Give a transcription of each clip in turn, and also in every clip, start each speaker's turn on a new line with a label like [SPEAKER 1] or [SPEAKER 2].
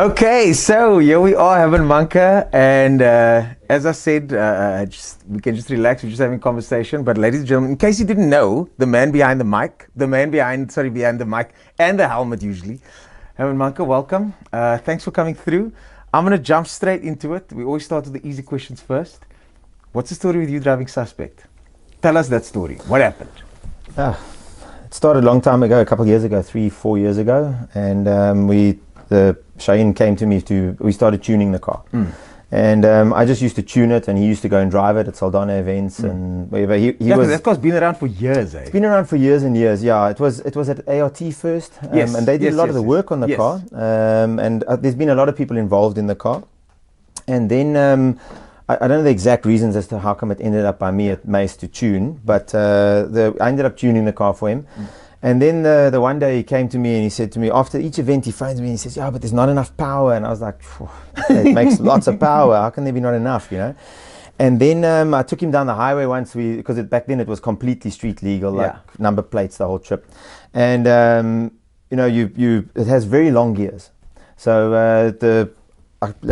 [SPEAKER 1] Okay, so here we are, Hermann Mahnke, and as I said, we can just relax. We're just having a conversation. But ladies and gentlemen, in case you didn't know, the man behind the mic, behind the mic and the helmet usually, Hermann Mahnke, welcome. Thanks for coming through. I'm gonna jump straight into it. We always start with the easy questions first. What's the story with you driving suspect? Tell us that story. What happened?
[SPEAKER 2] It started a long time ago, a couple of years ago, 3-4 years ago, and the Cheyenne came to me we started tuning the car. And I just used to tune it, and he used to go and drive it at Saldana events and wherever.
[SPEAKER 1] That car's been around for years, eh?
[SPEAKER 2] It's been around for years and years, yeah. It was at ART first,
[SPEAKER 1] yes,
[SPEAKER 2] and they did a lot of the work on the
[SPEAKER 1] yes.
[SPEAKER 2] car, and there's been a lot of people involved in the car. And then I don't know the exact reasons as to how come it ended up by me at Mace to tune, but I ended up tuning the car for him. And then the one day he came to me and he said to me, after each event he phones me and he says, yeah, but there's not enough power. And I was like, it makes lots of power. How can there be not enough, you know? And then I took him down the highway once, because back then it was completely street legal, like number plates, the whole trip. And, it has very long gears. So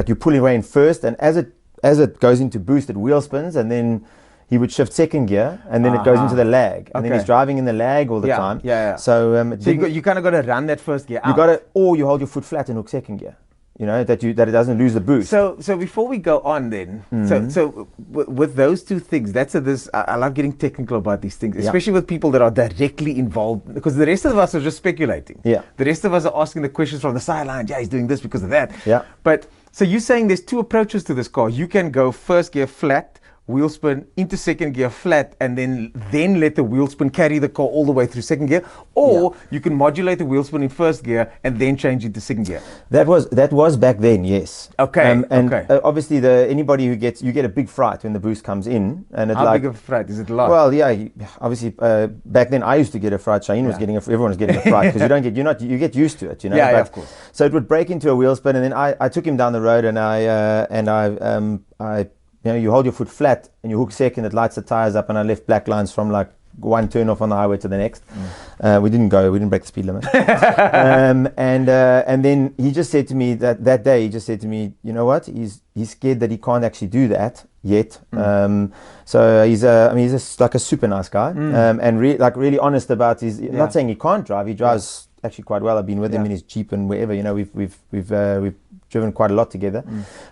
[SPEAKER 2] you pull away in first, and as it goes into boost, it wheel spins, and then he would shift second gear, and then it goes into the lag, and then he's driving in the lag all the time. So
[SPEAKER 1] you kind of got to run that first gear out.
[SPEAKER 2] You got to, or you hold your foot flat and hook second gear. You know that it doesn't lose the boost.
[SPEAKER 1] So before we go on, then, so with those two things, I love getting technical about these things, especially with people that are directly involved, because the rest of us are just speculating.
[SPEAKER 2] Yeah.
[SPEAKER 1] The rest of us are asking the questions from the sideline. Yeah, he's doing this because of that.
[SPEAKER 2] Yeah.
[SPEAKER 1] But so you're saying there's two approaches to this car. You can go first gear flat, wheel spin into second gear flat, and then let the wheel spin carry the car all the way through second gear, or you can modulate the wheel spin in first gear and then change into second gear.
[SPEAKER 2] That was back then, yes.
[SPEAKER 1] Okay.
[SPEAKER 2] Obviously, anybody you get a big fright when the boost comes in, and it's
[SPEAKER 1] how big of a fright is it? A lot?
[SPEAKER 2] Well, yeah. Obviously, back then I used to get a fright. Cheyenne was everyone was getting a fright because you get used to it, you know.
[SPEAKER 1] Yeah, of course.
[SPEAKER 2] So it would break into a wheel spin, and then I took him down the road, and I you hold your foot flat and you hook second, it lights the tires up, and I left black lines from like one turn off on the highway to the next. We didn't break the speed limit. And then he just said to me that day, you know what? He's scared that he can't actually do that yet. So he's like a super nice guy, and really honest about his. Not saying he can't drive. He drives actually quite well. I've been with him in his Jeep and wherever. You know, we've driven quite a lot together.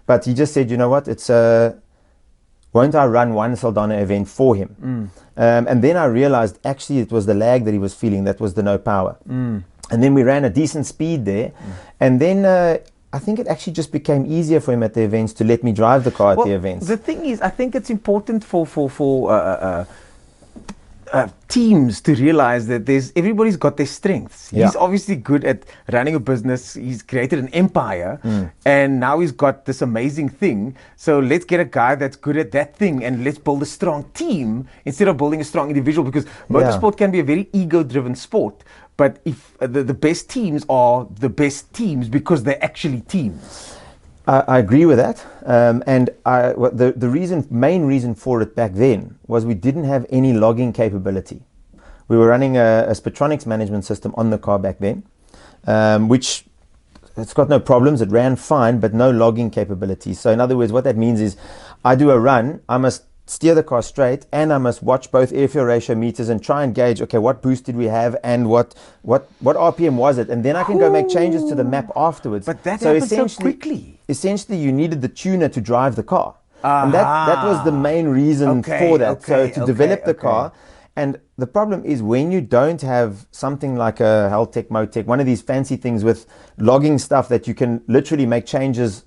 [SPEAKER 2] But he just said, you know what? It's won't I run one Saldana event for him? And then I realized actually it was the lag that he was feeling that was the no power. And then we ran a decent speed there. And then I think it actually just became easier for him at the events to let me drive the car at the events.
[SPEAKER 1] The thing is, I think it's important for teams to realize that everybody's got their strengths. He's obviously good at running a business. He's created an empire, and now he's got this amazing thing. So let's get a guy that's good at that thing, and let's build a strong team instead of building a strong individual, because motorsport can be a very ego-driven sport. But if the best teams are the best teams because they're actually teams.
[SPEAKER 2] I agree with that, and the main reason for it back then was we didn't have any logging capability. We were running a Spectronics management system on the car back then, which it's got no problems. It ran fine, but no logging capability. So in other words, what that means is, I do a run, I must steer the car straight, and I must watch both air-fuel ratio meters and try and gauge, okay, what boost did we have and what RPM was it, and then I can go make changes to the map afterwards.
[SPEAKER 1] But that happens so quickly.
[SPEAKER 2] Essentially, you needed the tuner to drive the car, and that was the main reason for that. So to develop the car, and the problem is when you don't have something like a Heltec, Motec, one of these fancy things with logging stuff that you can literally make changes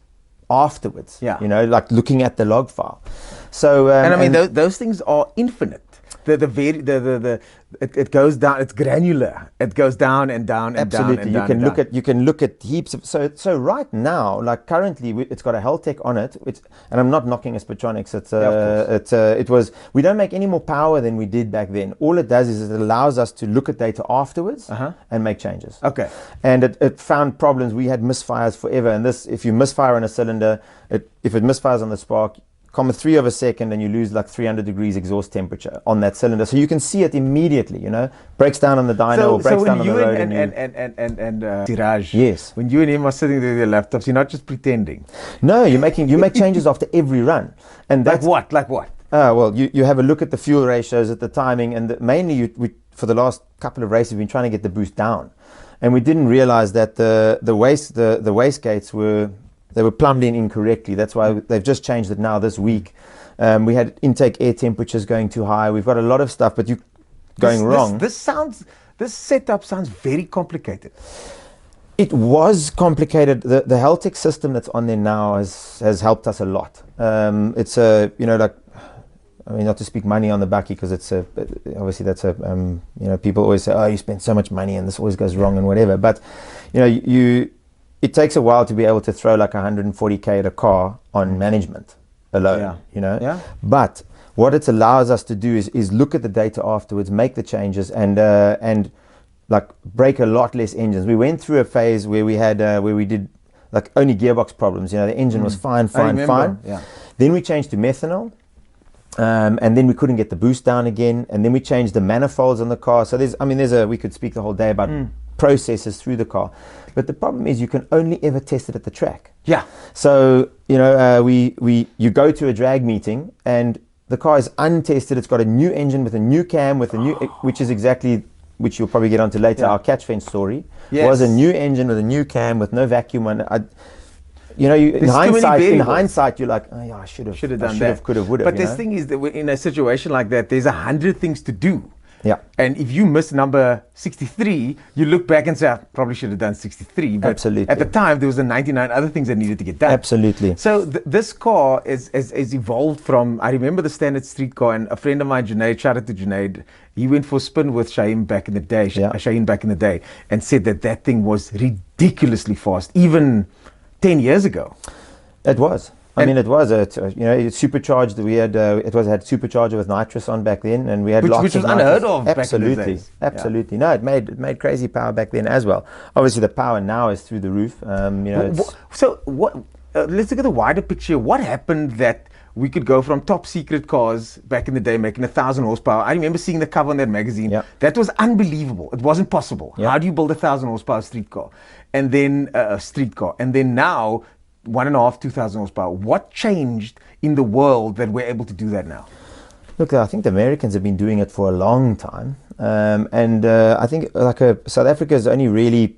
[SPEAKER 2] afterwards. You know, like looking at the log file. So
[SPEAKER 1] and I mean those things are infinite. It goes down. It's granular. It goes down and down and
[SPEAKER 2] absolutely.
[SPEAKER 1] down.
[SPEAKER 2] Absolutely, you can look at heaps of. So right now, like currently, it's got a Heltec on it. And I'm not knocking a Spectronics. We don't make any more power than we did back then. All it does is it allows us to look at data afterwards and make changes.
[SPEAKER 1] Okay.
[SPEAKER 2] And it found problems. We had misfires forever. And if you misfire on a cylinder, if it misfires on the spark, 0.3 of a second, and you lose like 300 degrees exhaust temperature on that cylinder. So you can see it immediately, you know, breaks down on the dyno or breaks down on the road.
[SPEAKER 1] Siraj,
[SPEAKER 2] yes,
[SPEAKER 1] when you and him are sitting there with your laptops, you're not just pretending.
[SPEAKER 2] No, you make changes after every run, and that's
[SPEAKER 1] like what?
[SPEAKER 2] Well, you have a look at the fuel ratios, at the timing, and mainly for the last couple of races we've been trying to get the boost down, and we didn't realize that the waste gates were plumbed in incorrectly. That's why they've just changed it now this week. We had intake air temperatures going too high. We've got a lot of stuff, but wrong.
[SPEAKER 1] This setup sounds very complicated.
[SPEAKER 2] It was complicated. The Heltec system that's on there now has helped us a lot. It's not to speak money on the back, because people always say, oh, you spend so much money and this always goes wrong and whatever. But it takes a while to be able to throw like 140k at a car on management alone.
[SPEAKER 1] Yeah.
[SPEAKER 2] But what it allows us to do is look at the data afterwards, make the changes, and like break a lot less engines. We went through a phase where we did like only gearbox problems. You know, the engine was fine.
[SPEAKER 1] Yeah.
[SPEAKER 2] Then we changed to methanol. And then we couldn't get the boost down again, and then we changed the manifolds on the car. So we could speak the whole day about processes through the car, but the problem is you can only ever test it at the track.
[SPEAKER 1] Yeah.
[SPEAKER 2] So you go to a drag meeting and the car is untested. It's got a new engine with a new cam which you'll probably get onto later.
[SPEAKER 1] Yeah.
[SPEAKER 2] Our catch fence story was
[SPEAKER 1] Yes.
[SPEAKER 2] a new engine with a new cam with no vacuum on. In hindsight, you're like, oh yeah, I should have done that. Could have, would have.
[SPEAKER 1] But the thing is that in a situation like that, there's 100 things to do.
[SPEAKER 2] Yeah.
[SPEAKER 1] And if you miss number 63, you look back and say, I probably should have done 63. But
[SPEAKER 2] Absolutely.
[SPEAKER 1] At the time, there was 99 other things that needed to get done.
[SPEAKER 2] Absolutely.
[SPEAKER 1] So this car is evolved from, I remember the standard street car, and a friend of mine, Junaid, shout out to Junaid, he went for a spin with Shaheen back in the day, and said that thing was ridiculously fast, even 10 years ago.
[SPEAKER 2] It was. It was it's supercharged. We had had supercharger with nitrous on back then, and we had lots
[SPEAKER 1] which was
[SPEAKER 2] of
[SPEAKER 1] unheard of.
[SPEAKER 2] Absolutely,
[SPEAKER 1] back in the days.
[SPEAKER 2] Absolutely. Yeah. No, it made crazy power back then as well. Obviously, the power now is through the roof.
[SPEAKER 1] So what? Let's look at the wider picture. What happened that we could go from top secret cars back in the day making 1,000 horsepower? I remember seeing the cover on that magazine.
[SPEAKER 2] Yeah.
[SPEAKER 1] That was unbelievable. It wasn't possible.
[SPEAKER 2] Yeah.
[SPEAKER 1] How do you build 1,000 horsepower street car? And then and then now 1.5, 2,000 horsepower. What changed in the world that we're able to do that now?
[SPEAKER 2] Look, I think the Americans have been doing it for a long time, and I think South Africa is only really,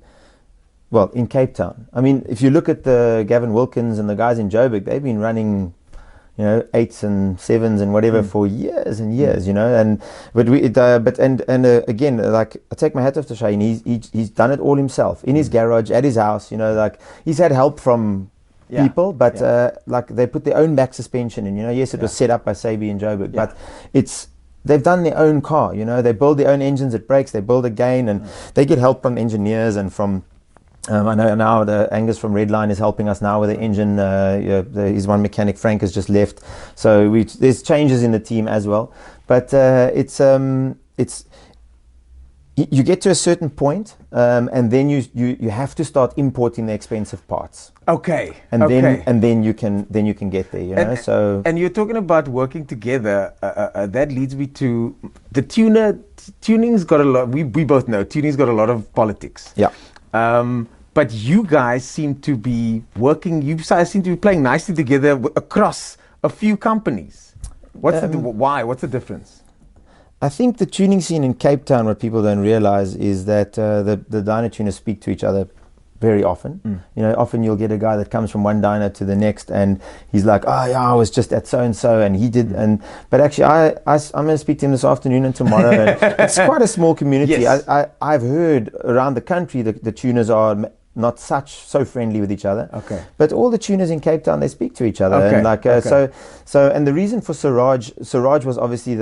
[SPEAKER 2] well, in Cape Town. I mean, if you look at the Gavin Wilkins and the guys in Joburg, they've been running 8s and 7s and whatever for years and years, again, like, I take my hat off to Shaheen. He's done it all himself in his garage, at his house, he's had help from people, but they put their own back suspension in, yes, it was set up by Sabi in Joburg, but they've done their own car, they build their own engines, it breaks, they build again, and they get help from engineers and from I know now the Angus from Redline is helping us now with the engine. His one mechanic, Frank, has just left. So there's changes in the team as well. But you get to a certain point, and then you have to start importing the expensive parts.
[SPEAKER 1] Okay.
[SPEAKER 2] And then you can get there.
[SPEAKER 1] And you're talking about working together. That leads me to the tuner. Tuning's got a lot. We both know tuning's got a lot of politics.
[SPEAKER 2] Yeah.
[SPEAKER 1] But you guys seem to be working. You guys seem to be playing nicely together across a few companies. Why? What's the difference?
[SPEAKER 2] I think the tuning scene in Cape Town, what people don't realize is that the dyno tuners speak to each other very often. Often you'll get a guy that comes from one dyno to the next, and he's like, "Oh yeah, I was just at so and so, and he did." But actually, I'm going to speak to him this afternoon and tomorrow. And it's quite a small community.
[SPEAKER 1] Yes.
[SPEAKER 2] I've heard around the country the tuners are not so friendly with each other.
[SPEAKER 1] Okay.
[SPEAKER 2] But all the tuners in Cape Town, they speak to each other.
[SPEAKER 1] Okay.
[SPEAKER 2] And so and the reason for Siraj was obviously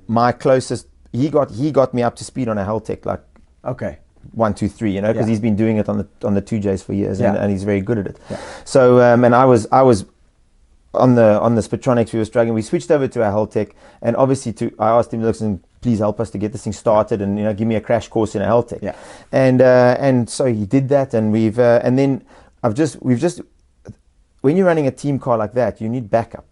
[SPEAKER 2] my closest. He got me up to speed on a Heltec, like 1, 2, 3, because he's been doing it on the 2Js for years, and he's very good at it.
[SPEAKER 1] Yeah.
[SPEAKER 2] So and I was on the Spitronics, we were struggling. We switched over to a Heltec, and obviously I asked him, listen, please help us to get this thing started, and give me a crash course in a Heltec.
[SPEAKER 1] Yeah.
[SPEAKER 2] And so he did that, and we've just when you're running a team car like that, you need backup.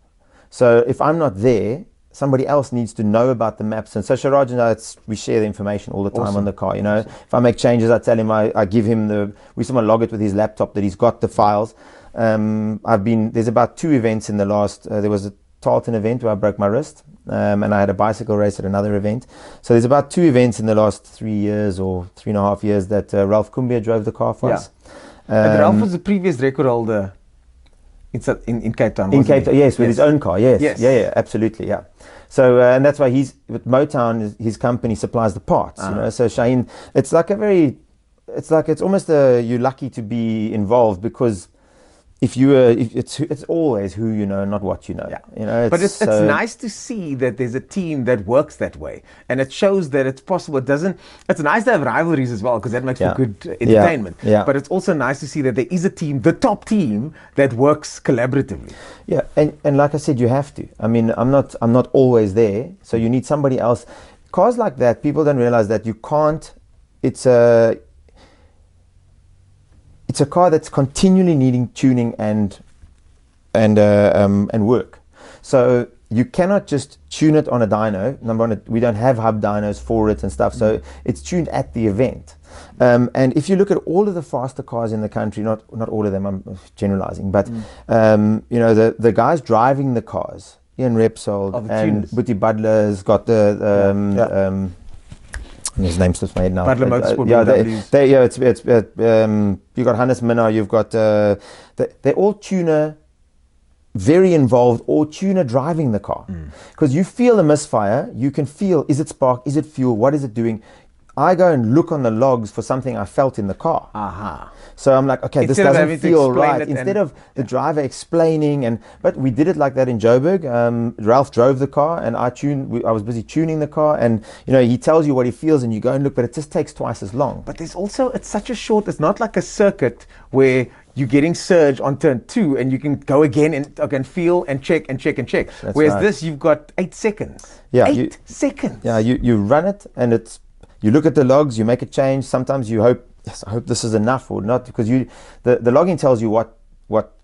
[SPEAKER 2] So if I'm not there, somebody else needs to know about the maps. And so Sharaj and I, we share the information all the time on the car. You know, if I make changes, I tell him, I give him we someone log it with his laptop that he's got the files. There's about 2 events in the last, there was a Tarleton event where I broke my wrist, and I had a bicycle race at another event. So there's about 2 events in the last 3 years or 3.5 years that Ralph Kumbia drove the car for us.
[SPEAKER 1] And Ralph was the previous record holder in Cape Town.
[SPEAKER 2] In Cape Town, yes, with his own car, yes. Yeah, absolutely, yeah. So, and that's why with Motown, his company supplies the parts, you know. So Shaheen, it's almost you're lucky to be involved, because it's always who you know, not what you know.
[SPEAKER 1] Yeah.
[SPEAKER 2] You know,
[SPEAKER 1] but it's nice to see that there's a team that works that way, and it shows that it's possible. It's nice to have rivalries as well, because that makes for good entertainment.
[SPEAKER 2] Yeah.
[SPEAKER 1] But it's also nice to see that there is a team, the top team, that works collaboratively. Yeah,
[SPEAKER 2] and like I said, you have to. I mean, I'm not always there, so you need somebody else. Cars like that, people don't realize that you can't. It's a car that's continually needing tuning and work. So you cannot just tune it on a dyno. Number one, we don't have hub dynos for it and stuff. So it's tuned at the event. And if you look at all of the faster cars in the country, not all of them, I'm generalizing, but you know, the guys driving the cars, Ian Repsold and Boetie Butler's got his name slips my head now.
[SPEAKER 1] Butler Motorsport.
[SPEAKER 2] You got Hannes Minnar, you've got they're all tuner, very involved, or tuner driving the car, because you feel a misfire. You can feel, is it spark, is it fuel, what is it doing? I go and look on the logs for something I felt in the car. So I'm like, okay, this doesn't feel right. Instead of the driver explaining, but we did it like that in Joburg. Ralph drove the car, and I was busy tuning the car, and you know, he tells you what he feels, and you go and look, but it just takes twice as long.
[SPEAKER 1] But there's also, it's such a short, it's not like a circuit where you're getting surge on turn 2 and you can go again and feel and check and check and check. Whereas this, you've got 8 seconds.
[SPEAKER 2] Yeah,
[SPEAKER 1] 8 seconds.
[SPEAKER 2] Yeah, you run it, and you look at the logs, you make a change. Sometimes you hope, yes, I hope this is enough or not, because the logging tells you what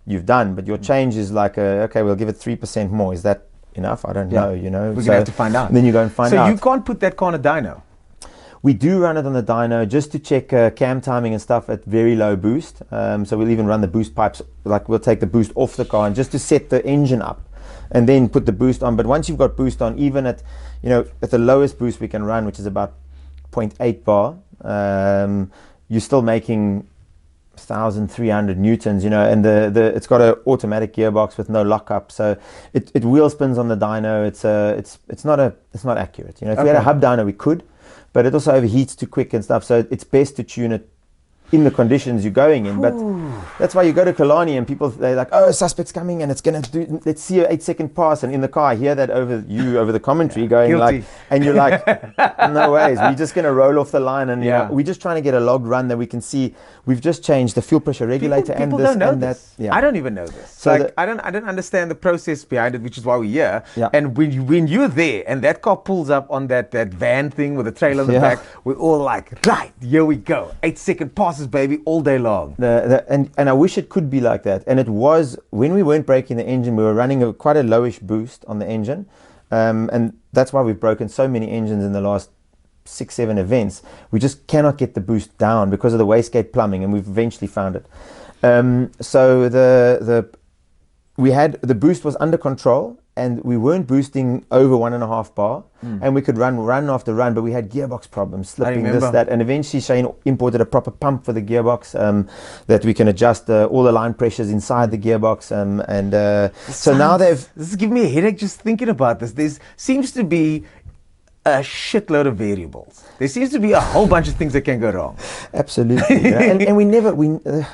[SPEAKER 2] you've done, but your change is like, okay, we'll give it 3% more. Is that enough? I don't know, you know.
[SPEAKER 1] We're going to have to find out.
[SPEAKER 2] And then you go and find out.
[SPEAKER 1] So you can't put that car on a dyno?
[SPEAKER 2] We do run it on the dyno just to check cam timing and stuff at very low boost. So we'll even run the boost pipes, like we'll take the boost off the car and just to set the engine up, and then put the boost on. But once you've got boost on, even at the lowest boost we can run, which is about 0.8 bar, you're still making 1,300 newtons, you know, and it's got an automatic gearbox with no lockup, so it wheel spins on the dyno. It's not accurate, you know. If we had a hub dyno, we could, but it also overheats too quick and stuff, so it's best to tune it in the conditions you're going in. But that's why you go to Kalani and people, they're like, oh, suspect's coming and it's going to do, let's see an 8-second pass. And in the car, I hear that over the commentary going like, and you're like, no ways, we're just going to roll off the line. And you know, we're just trying to get a logged run that we can see. We've just changed the fuel pressure regulator
[SPEAKER 1] people
[SPEAKER 2] and this
[SPEAKER 1] don't know
[SPEAKER 2] and
[SPEAKER 1] this.
[SPEAKER 2] that. Yeah.
[SPEAKER 1] I don't even know this. So like, I don't understand the process behind it, which is why we're here.
[SPEAKER 2] Yeah.
[SPEAKER 1] And when you're there and that car pulls up on that van thing with a trailer on the back, we're all like, right, here we go. 8-second passes, baby, all day long.
[SPEAKER 2] And I wish it could be like that. And it was, when we weren't braking the engine, we were running quite a lowish boost on the engine. And that's why we've broken so many engines in the last 6-7 events. We just cannot get the boost down because of the wastegate plumbing, and we've eventually found it. So the boost was under control, and we weren't boosting over 1.5 bar, and we could run after run, but we had gearbox problems, slipping, this, that, and eventually Shane imported a proper pump for the gearbox that we can adjust all the line pressures inside the gearbox, so now this
[SPEAKER 1] is giving me a headache just thinking about this. There seems to be a shitload of variables. There seems to be a whole bunch of things that can go wrong.
[SPEAKER 2] Absolutely. You know? and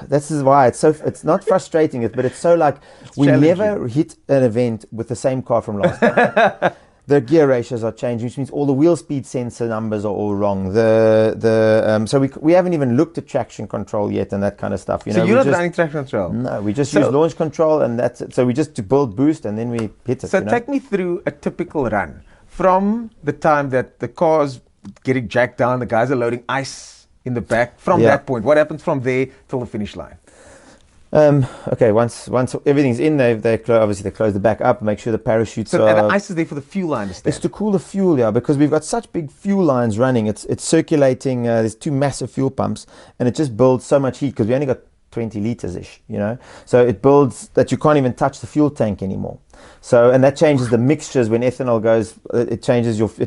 [SPEAKER 2] this is why it's not frustrating, but it's so like, we never hit an event with the same car from last time. The gear ratios are changing, which means all the wheel speed sensor numbers are all wrong. So we haven't even looked at traction control yet and that kind of stuff. You know,
[SPEAKER 1] so you're not running traction control?
[SPEAKER 2] No, we just use launch control, and that's it. So we just to build boost, and then we hit it.
[SPEAKER 1] So take me through a typical run. From the time that the car's getting jacked down, the guys are loading ice in the back, from that point, what happens from there till the finish line?
[SPEAKER 2] Okay, once everything's in, obviously they close the back up, make sure the parachutes
[SPEAKER 1] So,
[SPEAKER 2] are.
[SPEAKER 1] and the ice is there for the fuel, I understand.
[SPEAKER 2] It's to cool the fuel, yeah, because we've got such big fuel lines running. It's circulating. There's 2 massive fuel pumps, and it just builds so much heat because we only got 20 liters ish, you know. So it builds that you can't even touch the fuel tank anymore. So, and that changes the mixtures when ethanol goes. It changes your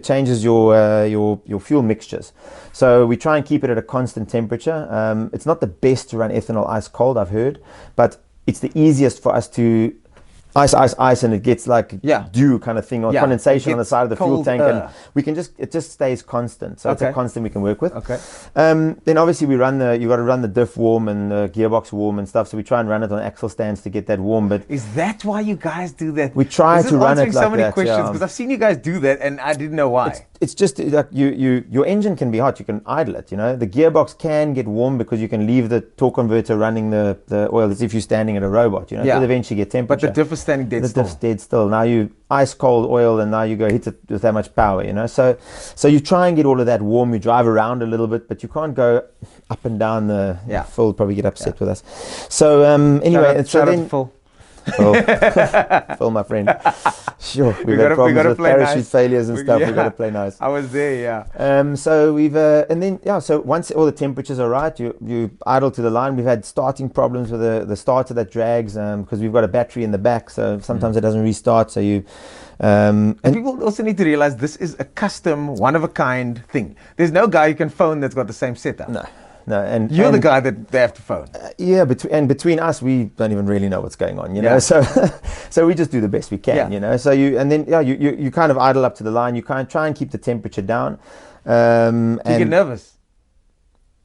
[SPEAKER 2] fuel mixtures. So we try and keep it at a constant temperature. It's not the best to run ethanol ice cold, I've heard, but it's the easiest for us to ice, and it gets like dew kind of thing, or condensation on the side of the fuel tank, and it just stays constant. So it's a constant we can work with.
[SPEAKER 1] Okay.
[SPEAKER 2] Then obviously you got to run the diff warm and the gearbox warm and stuff. So we try and run it on axle stands to get that warm. But
[SPEAKER 1] is that why you guys do that?
[SPEAKER 2] We try to run it like that.
[SPEAKER 1] So many questions because I've seen you guys do that and I didn't know why.
[SPEAKER 2] It's just like your engine can be hot. You can idle it. You know, the gearbox can get warm because you can leave the torque converter running the oil as if you're standing at a robot. You know, it'll eventually get temperature.
[SPEAKER 1] But the diff is standing dead still.
[SPEAKER 2] Diff's dead still. Now you ice cold oil, and now you go hit it with that much power. You know, so you try and get all of that warm. You drive around a little bit, but you can't go up and down the. Phil will probably get upset with us. So anyway,
[SPEAKER 1] shout out to Phil.
[SPEAKER 2] Phil, my friend. Sure, we've had problems with parachute failures and stuff. We've got to play nice.
[SPEAKER 1] I was there,
[SPEAKER 2] So we've and then so once all the temperatures are right, you idle to the line. We've had starting problems with the starter that drags because we've got a battery in the back, so sometimes it doesn't restart. So you.
[SPEAKER 1] And people also need to realize this is a custom, one of a kind thing. There's no guy you can phone that's got the same setup.
[SPEAKER 2] No, and
[SPEAKER 1] you're the guy that they have to phone.
[SPEAKER 2] Between us, we don't even really know what's going on, you know. So we just do the best we can, you know. So you kind of idle up to the line. You kind of try and keep the temperature down.
[SPEAKER 1] Do you get nervous?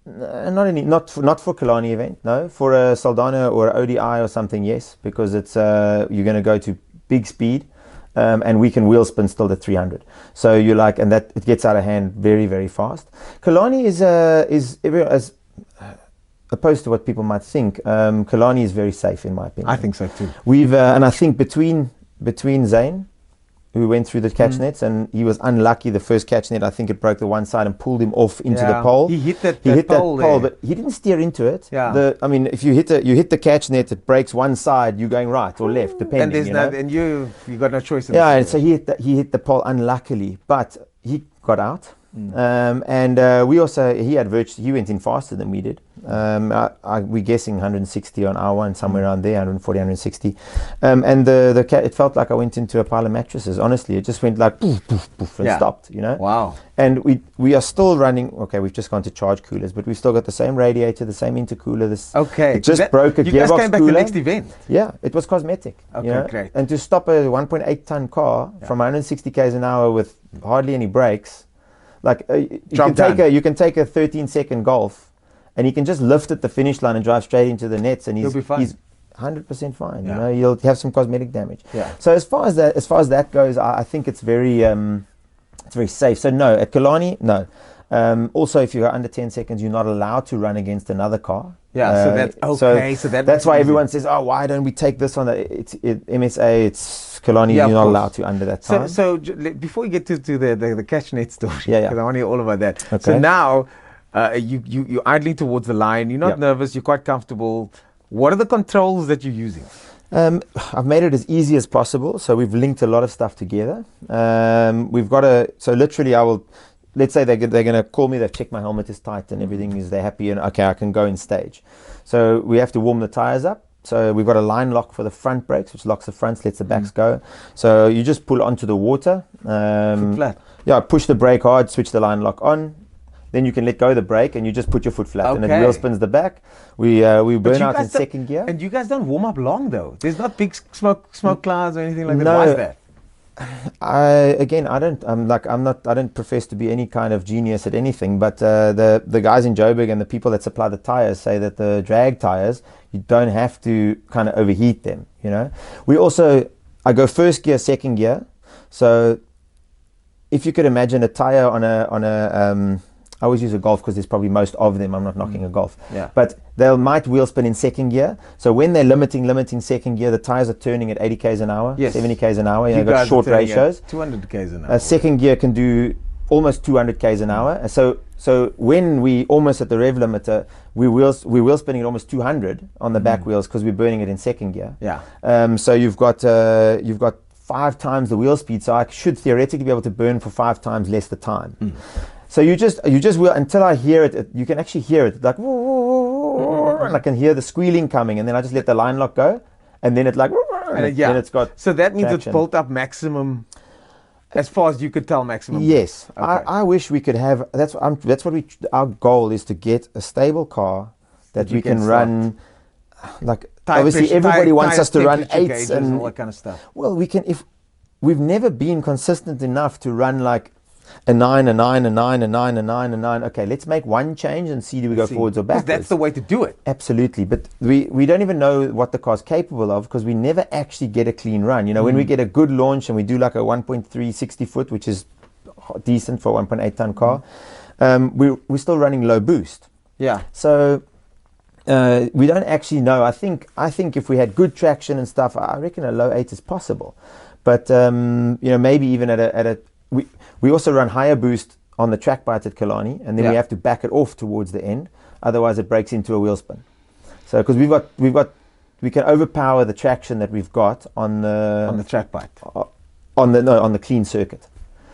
[SPEAKER 2] Not for Kalani event, no. For a Soldano or ODI or something, yes, because it's you're going to go to big speed. And we can wheel spin still at 300. So you're like, and that it gets out of hand very, very fast. Kalani is as opposed to what people might think. Kalani is very safe in my opinion.
[SPEAKER 1] I think so too.
[SPEAKER 2] We've and I think between Zane, who went through the catch nets, and he was unlucky. The first catch net, I think it broke the one side and pulled him off into the pole.
[SPEAKER 1] He hit that pole,
[SPEAKER 2] but he didn't steer into it.
[SPEAKER 1] Yeah.
[SPEAKER 2] I mean, if you hit the catch net, it breaks one side. You're going right or left, depending.
[SPEAKER 1] And you got no choice.
[SPEAKER 2] And so he hit the pole unluckily, but he got out. We also he went in faster than we did. We're guessing 160 on hour and somewhere around there, 140, 160. And the cat, it felt like I went into a pile of mattresses. Honestly, it just went like poof, poof, poof, and stopped. You know.
[SPEAKER 1] Wow.
[SPEAKER 2] And we are still running. Okay, we've just gone to charge coolers, but we've still got the same radiator, the same intercooler.
[SPEAKER 1] It
[SPEAKER 2] just broke a gearbox cooler.
[SPEAKER 1] You guys came back the next event.
[SPEAKER 2] Yeah, it was cosmetic.
[SPEAKER 1] Okay,
[SPEAKER 2] you know?
[SPEAKER 1] Great.
[SPEAKER 2] And to stop a 1.8 ton car from 160 k's an hour with hardly any brakes. Like you can take a 13-second Golf, and he can just lift at the finish line and drive straight into the nets, and he's 100% fine. You know, he'll have some cosmetic damage. So as far as that goes, I think it's very safe. So no, at Kalani, no. Also, if you go under 10 seconds, you're not allowed to run against another car.
[SPEAKER 1] So that's okay. So
[SPEAKER 2] that's why everyone says, "Oh, why don't we take this on?" It's MSA. It's Kalani. You're not allowed to under that time.
[SPEAKER 1] So before we get to the catch net story, because I want to hear all about that.
[SPEAKER 2] Okay.
[SPEAKER 1] So now you're idling towards the line. You're not nervous. You're quite comfortable. What are the controls that you're using?
[SPEAKER 2] I've made it as easy as possible. So we've linked a lot of stuff together. We've got so literally I will. Let's say they're going to call me, they've checked my helmet is tight and everything they're happy, and okay, I can go in stage. So we have to warm the tires up. So we've got a line lock for the front brakes, which locks the fronts, lets the backs go. So you just pull onto the water.
[SPEAKER 1] Foot flat.
[SPEAKER 2] Yeah, push the brake hard, switch the line lock on. Then you can let go of the brake and you just put your foot flat and it wheel spins the back. We burn out in second gear.
[SPEAKER 1] And you guys don't warm up long though. There's not big smoke clouds or anything like that. Why is that?
[SPEAKER 2] I don't profess to be any kind of genius at anything, but the guys in Joburg and the people that supply the tires say that the drag tires, you don't have to kind of overheat them, you know. I go first gear, second gear. So if you could imagine a tire on a I always use a Golf because there's probably most of them. I'm not knocking a Golf. But they might wheel spin in second gear. So when they're limiting second gear, the tires are turning at 80 k's an hour, 70 k's an hour. You've got short ratios.
[SPEAKER 1] 200 k's an hour.
[SPEAKER 2] Second gear can do almost 200 k's an hour. So So when we almost at the rev limiter, we're wheel spinning at almost 200 on the back wheels because we're burning it in second gear.
[SPEAKER 1] Yeah.
[SPEAKER 2] So you've got 5 times the wheel speed. So I should theoretically be able to burn for 5 times less the time. So you just wheel until I hear it. You can actually hear it like, and I can hear the squealing coming, and then I just let the line lock go, and then it like, then it's got.
[SPEAKER 1] So that means
[SPEAKER 2] traction.
[SPEAKER 1] it's built up maximum, as far as you could tell, maximum.
[SPEAKER 2] Yes,
[SPEAKER 1] Okay.
[SPEAKER 2] I wish we could have. That's what our goal is, to get a stable car that we can run. Like obviously everybody wants us to run 8s and
[SPEAKER 1] all that kind of stuff.
[SPEAKER 2] Well, we can, if we've never been consistent enough to run like a 9, a 9, a 9, a 9, a 9, a 9. Okay, let's make one change and see do we go forwards or backwards.
[SPEAKER 1] That's the way to do it.
[SPEAKER 2] Absolutely, but we don't even know what the car's capable of because we never actually get a clean run. You know, when we get a good launch and we do like a 1.3 60 foot, which is decent for a 1.8 ton car, we're still running low boost.
[SPEAKER 1] Yeah.
[SPEAKER 2] So we don't actually know. I think if we had good traction and stuff, I reckon a low 8 is possible. But maybe even at a we also run higher boost on the track bite at Killarney, and then we have to back it off towards the end. Otherwise, it breaks into a wheel spin. So because we can overpower the traction that we've got on the
[SPEAKER 1] track bite,
[SPEAKER 2] on the clean circuit.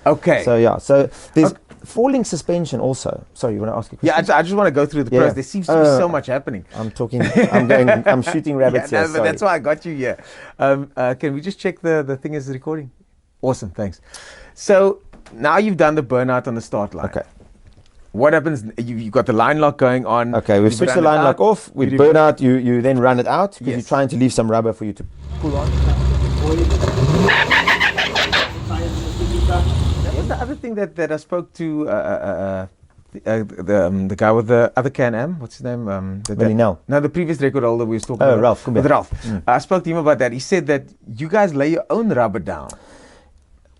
[SPEAKER 1] Okay.
[SPEAKER 2] So there's falling suspension also. Sorry, you want to ask a question?
[SPEAKER 1] Yeah, I just want to go through the process. There seems to be so much happening.
[SPEAKER 2] I'm shooting rabbits here.
[SPEAKER 1] But that's why I got you here. Can we just check the thing is recording? Awesome, thanks. So now you've done the burnout on the start line.
[SPEAKER 2] Okay.
[SPEAKER 1] What happens? You've got the line lock going on.
[SPEAKER 2] Okay, we've switched the line lock off. We burn out. You then run it out because you're trying to leave some rubber for you to pull on.
[SPEAKER 1] What's the other thing that I spoke to the guy with the other Can-Am? What's his name?
[SPEAKER 2] No,
[SPEAKER 1] the previous record holder we were talking about.
[SPEAKER 2] Ralph.
[SPEAKER 1] With Ralph. I spoke to him about that. He said that you guys lay your own rubber down.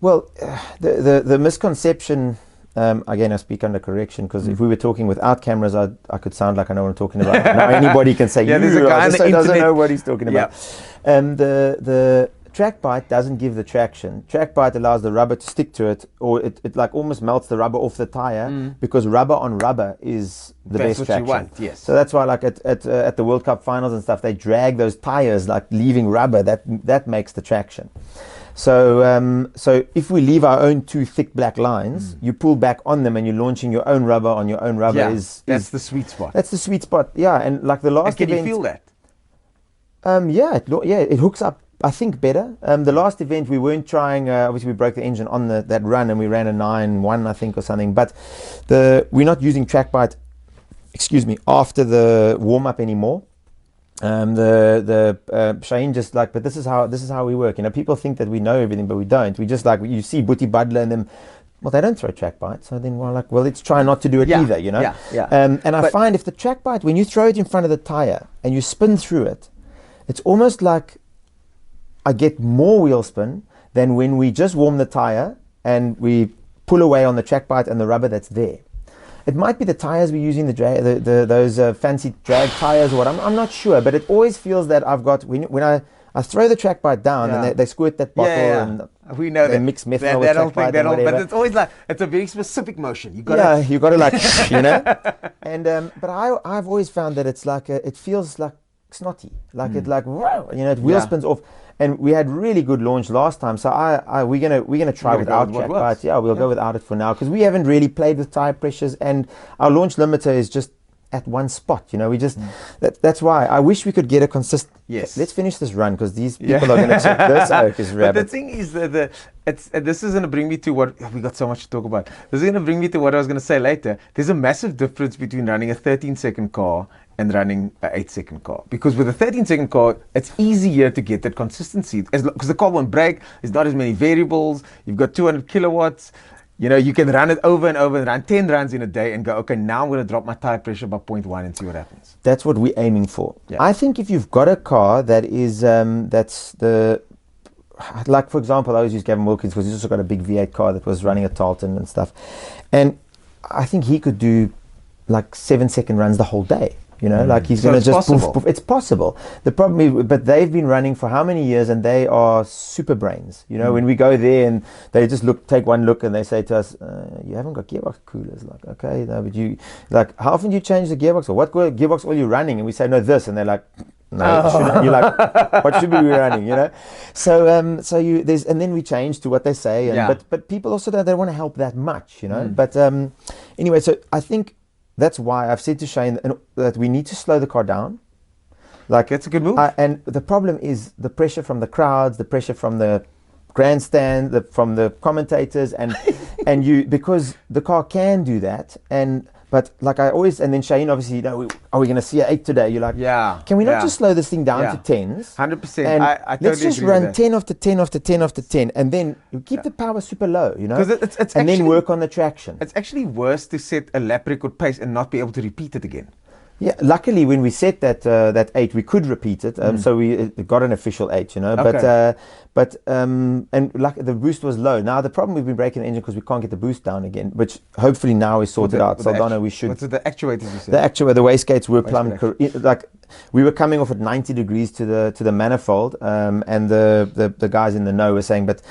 [SPEAKER 2] Well, the misconception, again, I speak under correction because if we were talking without cameras, I could sound like I know what I'm talking about. Now anybody can say,
[SPEAKER 1] there's a guy on the internet
[SPEAKER 2] doesn't know what he's talking about. The track bite doesn't give the traction. Track bite allows the rubber to stick to it, or it like almost melts the rubber off the tire because rubber on rubber is the best traction.
[SPEAKER 1] You want, yes.
[SPEAKER 2] So that's why, like at the World Cup finals and stuff, they drag those tires like leaving rubber. That makes the traction. So if we leave our own 2 thick black lines, you pull back on them and you're launching your own rubber on your own rubber.
[SPEAKER 1] That's the sweet spot.
[SPEAKER 2] That's the sweet spot. Yeah, and like the last event.
[SPEAKER 1] Can you feel that?
[SPEAKER 2] It hooks up, I think, better. The last event we weren't trying. Obviously, we broke the engine on that run and we ran a 9.1, I think, or something. But we're not using track bite. After the warm up anymore. Shane just like, but this is how we work. You know, people think that we know everything, but we don't. We just like, you see Boetie Butler and them, well, they don't throw track bite. So then we're like, well, let's try not to do it either, you know? And I find if the track bite, when you throw it in front of the tire and you spin through it, it's almost like I get more wheel spin than when we just warm the tire and we pull away on the track bite and the rubber that's there. It might be the tires we're using, those fancy drag tires or what. I'm not sure, but it always feels that I've got, when I throw the track bite down and they squirt that bottle and
[SPEAKER 1] we know
[SPEAKER 2] they mix methanol with track bite and whatever.
[SPEAKER 1] But it's always like, it's a very specific motion.
[SPEAKER 2] You got to like, you know. And but I've always found that it's like it feels like snotty, like it like, you know, it wheel spins off. And we had really good launch last time, so we're gonna try without track bite. We'll go without it for now because we haven't really played with tire pressures, and our launch limiter is just at one spot. You know, we just that's why I wish we could get a consistent.
[SPEAKER 1] Yes.
[SPEAKER 2] Let's finish this run because these people are going to check this out.
[SPEAKER 1] But the thing is this is going to bring me to what we got so much to talk about. This is going to bring me to what I was going to say later. There's a massive difference between running a 13-second car and running an 8-second car, because with a 13-second car it's easier to get that consistency because the car won't break. There's not as many variables. You've got 200 kilowatts. You know, you can run it over and over and run 10 runs in a day and go, okay, now I'm going to drop my tire pressure by 0.1 and see what happens.
[SPEAKER 2] That's what we're aiming for. I think if you've got a car that is like, for example, I always use Gavin Wilkins because he's also got a big V8 car that was running a Tarleton and stuff, and I think he could do like 7-second runs the whole day. You know, like he's
[SPEAKER 1] So
[SPEAKER 2] going to
[SPEAKER 1] it's
[SPEAKER 2] just poof,
[SPEAKER 1] possible.
[SPEAKER 2] poof. It's possible. The problem is, but they've been running for how many years, and they are super brains. You know, when we go there and they just take one look, and they say to us, "You haven't got gearbox coolers." Like, okay, no, but you, like, how often do you change the gearbox, or what gearbox oil you running? And we say, no, this, and they're like, no, it shouldn't. You're like, what should we be running? You know, so you there's, and then we change to what they say, and but people also don't want to help that much, you know. But anyway, so I think that's why I've said to Shane that we need to slow the car down. Like,
[SPEAKER 1] that's a good move.
[SPEAKER 2] And the problem is the pressure from the crowds, the pressure from the grandstand, from the commentators, and because the car can do that. But like I always, and then Shane, obviously, you know, are we going to see an 8 today? You're like, can we not just slow this thing down to 10s?
[SPEAKER 1] 100%.
[SPEAKER 2] And
[SPEAKER 1] I totally
[SPEAKER 2] let's just
[SPEAKER 1] agree
[SPEAKER 2] run
[SPEAKER 1] with that.
[SPEAKER 2] 10 after 10 after 10 after 10, and then you keep the power super low, you know,
[SPEAKER 1] Because it's
[SPEAKER 2] and
[SPEAKER 1] actually,
[SPEAKER 2] then work on the traction.
[SPEAKER 1] It's actually worse to set a lap record pace and not be able to repeat it again.
[SPEAKER 2] Yeah, luckily when we set that 8, we could repeat it. So we got an official 8, you know.
[SPEAKER 1] Okay.
[SPEAKER 2] And like the boost was low. Now the problem, we've been breaking the engine because we can't get the boost down again, which hopefully now is sorted out. Saldana, we should.
[SPEAKER 1] What's the actuators you said?
[SPEAKER 2] The actuator, the wastegates were plumbed.
[SPEAKER 1] Wastegate.
[SPEAKER 2] Like we were coming off at 90 degrees to the manifold, and the guys in the know were saying, but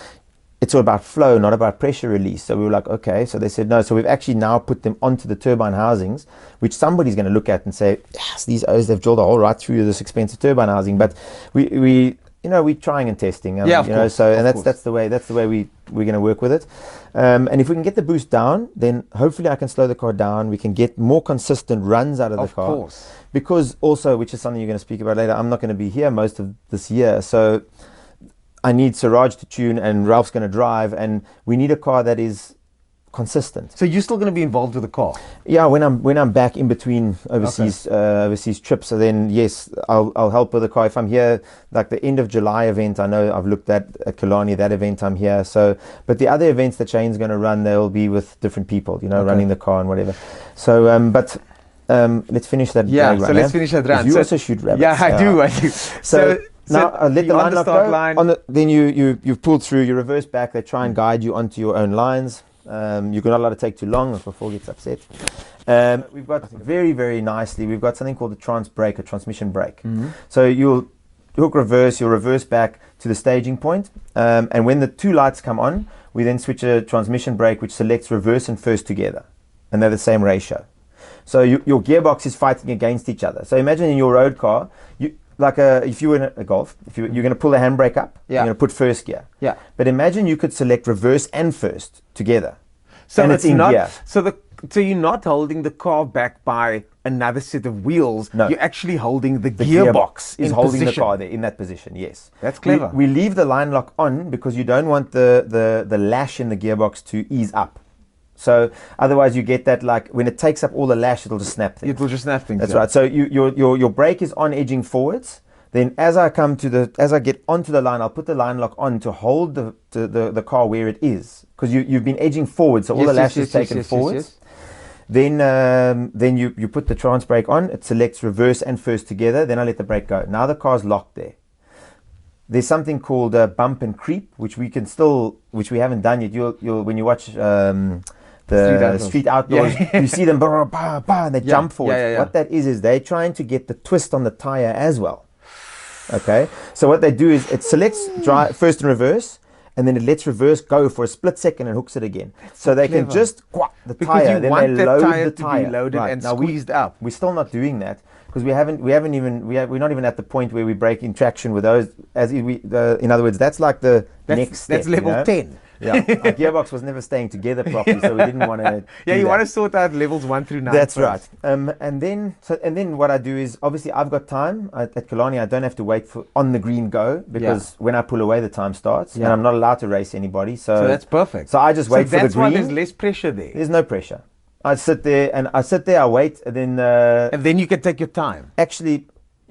[SPEAKER 2] it's all about flow, not about pressure release. So we were like, okay. So they said no. So we've actually now put them onto the turbine housings, which somebody's going to look at and say, yes, these O's, they've drilled a hole right through this expensive turbine housing. But we you know, we're trying and testing.
[SPEAKER 1] Of
[SPEAKER 2] you know,
[SPEAKER 1] course.
[SPEAKER 2] so and that's the way we're going to work with it. And if we can get the boost down, then hopefully I can slow the car down. We can get more consistent runs out of the car.
[SPEAKER 1] Of course.
[SPEAKER 2] Because also, which is something you're going to speak about later, I'm not going to be here most of this year, so I need Siraj to tune, and Ralph's going to drive, and we need a car that is consistent.
[SPEAKER 1] So you're still going to be involved with the car?
[SPEAKER 2] Yeah, when I'm back in between overseas trips, so then yes, I'll help with the car. If I'm here, like the end of July event, I know I've looked at Killarney, that event I'm here. So, but the other events that Shane's going to run, they'll be with different people, you know, running the car and whatever. So, let's finish that.
[SPEAKER 1] Let's finish that run.
[SPEAKER 2] You also shoot rabbits.
[SPEAKER 1] Yeah, I do.
[SPEAKER 2] So now let the line lock go.
[SPEAKER 1] Line.
[SPEAKER 2] Then you've pulled through, you reverse back, they try and guide you onto your own lines. You're not allowed to take too long if Paul gets upset. We've got very, very nicely, we've got something called a transmission brake. So you'll hook reverse, you'll reverse back to the staging point. And when the two lights come on, we then switch a transmission brake which selects reverse and first together. And they're the same ratio. So your gearbox is fighting against each other. So imagine in your road car, if you were in a Golf, you're going to pull the handbrake up, you're going to put first gear.
[SPEAKER 1] Yeah.
[SPEAKER 2] But imagine you could select reverse and first together.
[SPEAKER 1] So
[SPEAKER 2] and
[SPEAKER 1] it's
[SPEAKER 2] in
[SPEAKER 1] not.
[SPEAKER 2] gear.
[SPEAKER 1] So you're not holding the car back by another set of wheels.
[SPEAKER 2] No.
[SPEAKER 1] You're actually holding the
[SPEAKER 2] gearbox is
[SPEAKER 1] in
[SPEAKER 2] holding
[SPEAKER 1] position.
[SPEAKER 2] the car there in that position. Yes.
[SPEAKER 1] That's clever.
[SPEAKER 2] We leave the line lock on because you don't want the lash in the gearbox to ease up. So otherwise you get that, like when it takes up all the lash, it'll just snap things.
[SPEAKER 1] It will just snap things.
[SPEAKER 2] That's right. So your brake is on, edging forwards. Then as I get onto the line, I'll put the line lock on to hold the car where it is, because you've been edging forward, so all the lash is taken forwards. Then you put the trans brake on. It selects reverse and first together. Then I let the brake go. Now the car's locked there. There's something called bump and creep, which we haven't done yet. You'll when you watch the street outdoors, you see them and they jump forward. What that is they're trying to get the twist on the tire as well. Okay, so what they do is it selects first and reverse, and then it lets reverse go for a split second and hooks it again. So they can just the tire, then they load the tire
[SPEAKER 1] to be loaded and
[SPEAKER 2] now
[SPEAKER 1] squeezed up.
[SPEAKER 2] We're still not doing that because we're not even at the point where we're breaking traction with those. In other words, that's like the next step.
[SPEAKER 1] That's level 10.
[SPEAKER 2] Yeah, our gearbox was never staying together properly, so we didn't want to.
[SPEAKER 1] You want to sort out levels 1 through 9.
[SPEAKER 2] That's
[SPEAKER 1] first.
[SPEAKER 2] right. And then what I do is, obviously I've got time at Killarney. I don't have to wait for on the green go, because when I pull away the time starts, and I'm not allowed to race anybody. So
[SPEAKER 1] that's perfect.
[SPEAKER 2] So I just wait for the green.
[SPEAKER 1] That's why there's less pressure there.
[SPEAKER 2] There's no pressure. I sit there, I wait, and then
[SPEAKER 1] you can take your time.
[SPEAKER 2] Actually,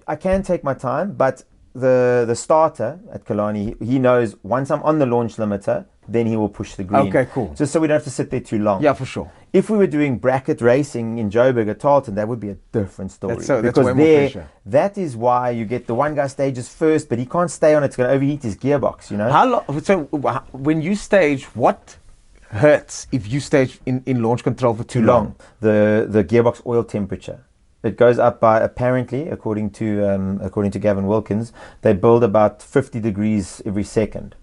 [SPEAKER 2] I can take my time, but the starter at Killarney, he knows once I'm on the launch limiter, then he will push the green.
[SPEAKER 1] Okay, cool.
[SPEAKER 2] Just so we don't have to sit there too long.
[SPEAKER 1] Yeah, for sure.
[SPEAKER 2] If we were doing bracket racing in Joburg or Tarleton, that would be a different story.
[SPEAKER 1] That's
[SPEAKER 2] because
[SPEAKER 1] way more pressure.
[SPEAKER 2] That is why you get the one guy stages first, but he can't stay on it. It's going to overheat his gearbox, you know?
[SPEAKER 1] How long? So when you stage, what hurts if you stage in launch control for too long?
[SPEAKER 2] The gearbox oil temperature. it goes up by, apparently, according to Gavin Wilkins, they build about 50 degrees every second.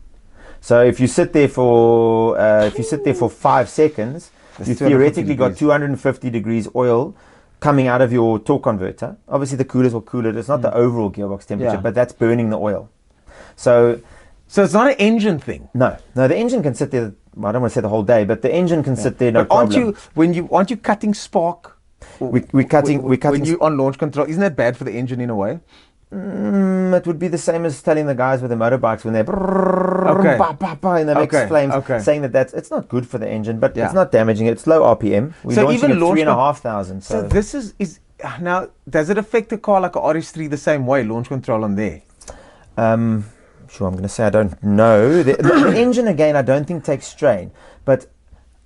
[SPEAKER 2] So if you sit there for 5 seconds,
[SPEAKER 1] That's
[SPEAKER 2] you
[SPEAKER 1] 250
[SPEAKER 2] theoretically got
[SPEAKER 1] degrees.
[SPEAKER 2] 250 degrees oil coming out of your torque converter. Obviously, the coolers will cool it. It's not the overall gearbox temperature,
[SPEAKER 1] Yeah.
[SPEAKER 2] but that's burning the oil. So
[SPEAKER 1] it's not an engine thing.
[SPEAKER 2] no, the engine can sit there. Well, I don't want to say the whole day, but the engine can sit there, no
[SPEAKER 1] But aren't
[SPEAKER 2] problem.
[SPEAKER 1] you cutting spark?
[SPEAKER 2] We're cutting.
[SPEAKER 1] When you on launch control, isn't that bad for the engine in a way?
[SPEAKER 2] It would be the same as telling the guys with the motorbikes when they're
[SPEAKER 1] Okay.
[SPEAKER 2] and they make
[SPEAKER 1] Okay,
[SPEAKER 2] flames,
[SPEAKER 1] okay.
[SPEAKER 2] saying that it's not good for the engine, but
[SPEAKER 1] Yeah.
[SPEAKER 2] it's not damaging it. It's low RPM. We're
[SPEAKER 1] So
[SPEAKER 2] launching
[SPEAKER 1] even
[SPEAKER 2] at
[SPEAKER 1] launch
[SPEAKER 2] 3,500.
[SPEAKER 1] So this is now. Does it affect a car like a RS3 the same way? Launch control on there.
[SPEAKER 2] Sure, I'm going to say I don't know. The engine again, I don't think takes strain, but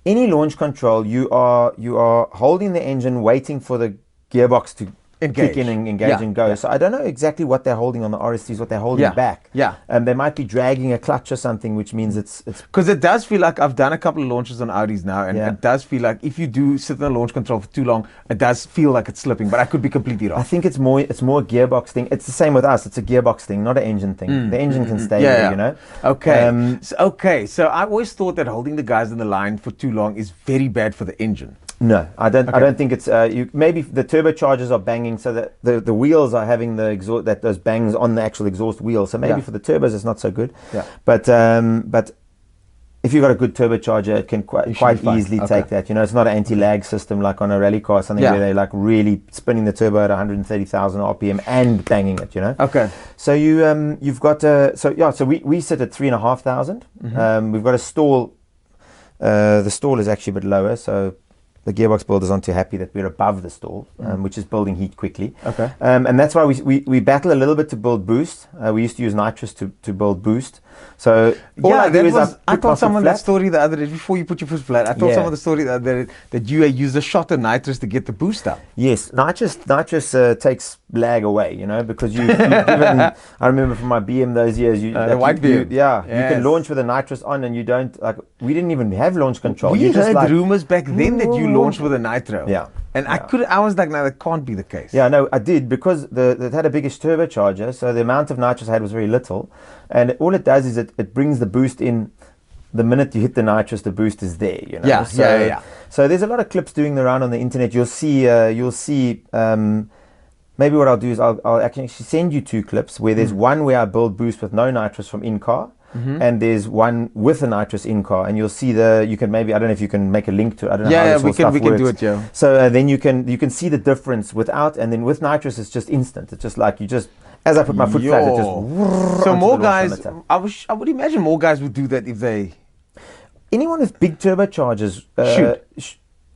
[SPEAKER 2] any launch control, you are holding the engine, waiting for the gearbox to kick in and engage and go. So I don't know exactly what they're holding on the RS3s, what they're holding back.
[SPEAKER 1] Yeah.
[SPEAKER 2] They might be dragging a clutch or something, which means it's
[SPEAKER 1] Because it does feel like I've done a couple of launches on Audis now, and
[SPEAKER 2] Yeah.
[SPEAKER 1] it does feel like if you do sit in the launch control for too long, it does feel like it's slipping. But I could be completely
[SPEAKER 2] I
[SPEAKER 1] wrong.
[SPEAKER 2] think it's more a gearbox thing. It's the same with us. It's a gearbox thing, not an engine thing. The engine can stay there, you know.
[SPEAKER 1] Okay. So I always thought that holding the guys in the line for too long is very bad for the engine.
[SPEAKER 2] No, I don't. I don't think it's. Maybe the turbochargers are banging, so that the wheels are having the exhaust, those bangs on the actual exhaust wheel. So maybe for the turbos it's not so good.
[SPEAKER 1] Yeah.
[SPEAKER 2] But if you've got a good turbocharger, it can quite easily take that. You know, it's not an anti-lag system like on a rally car, something where they're like really spinning the turbo at 130,000 RPM and banging it. You know.
[SPEAKER 1] Okay.
[SPEAKER 2] So you've got so we sit at 3,500. We've got a stall. The stall is actually a bit lower, so the gearbox builders aren't too happy that we're above the stall, which is building heat quickly.
[SPEAKER 1] Okay.
[SPEAKER 2] And that's why we battle a little bit to build boost. We used to use nitrous to build boost. So all I do is
[SPEAKER 1] I told someone that story the other day before you put your foot flat. I told someone the story that you use a shot of nitrous to get the boost up.
[SPEAKER 2] Yes, nitrous takes lag away, you know, because you've given. I remember from my BM those years,
[SPEAKER 1] the white BM.
[SPEAKER 2] You can launch with a nitrous on, and you don't we didn't even have launch control.
[SPEAKER 1] We heard rumors back then that you launched with a nitro.
[SPEAKER 2] Yeah.
[SPEAKER 1] And I was like, no, that can't be the case.
[SPEAKER 2] Yeah, no, I did, because it had a biggish turbocharger, so the amount of nitrous I had was very little. And all it does is it brings the boost in. The minute you hit the nitrous, the boost is there, you know.
[SPEAKER 1] Yeah.
[SPEAKER 2] So there's a lot of clips doing the round on the internet. You'll see maybe what I'll do is I'll actually send you 2 clips where there's one where I build boost with no nitrous from in-car, and there's one with a nitrous in-car, and you'll see you can maybe, I don't know if you can make a link to it. I don't know how this
[SPEAKER 1] we can do it, yeah.
[SPEAKER 2] So then you can see the difference without, and then with nitrous it's just instant. It's just like as I put my foot flat, it just.
[SPEAKER 1] So more guys, I would imagine more guys would do that if they.
[SPEAKER 2] Anyone with big turbochargers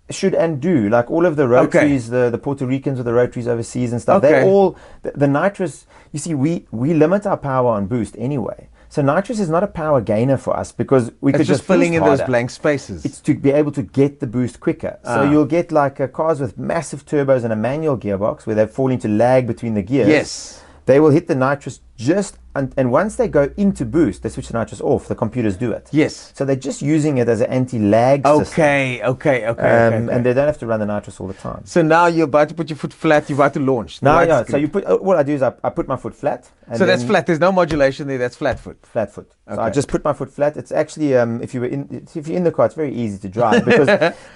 [SPEAKER 2] should and do, like all of the rotaries, the Puerto Ricans with the rotaries overseas and stuff. They're all the nitrous. You see, we limit our power on boost anyway. So nitrous is not a power gainer for us, because we could just
[SPEAKER 1] filling in
[SPEAKER 2] harder.
[SPEAKER 1] those blank spaces.
[SPEAKER 2] It's to be able to get the boost quicker. So you'll get like cars with massive turbos and a manual gearbox where they fall into lag between the gears.
[SPEAKER 1] Yes.
[SPEAKER 2] They will hit the nitrous and once they go into boost, they switch the nitrous off. The computers do it.
[SPEAKER 1] Yes.
[SPEAKER 2] So they're just using it as an anti-lag system.
[SPEAKER 1] Okay.
[SPEAKER 2] And they don't have to run the nitrous all the time.
[SPEAKER 1] So now you're about to put your foot flat. You're about to launch.
[SPEAKER 2] So you put. What I do is I put my foot flat. And
[SPEAKER 1] so that's flat. There's no modulation there. That's flat foot.
[SPEAKER 2] Flat foot. So I just put my foot flat. It's actually if you're in the car, it's very easy to drive, because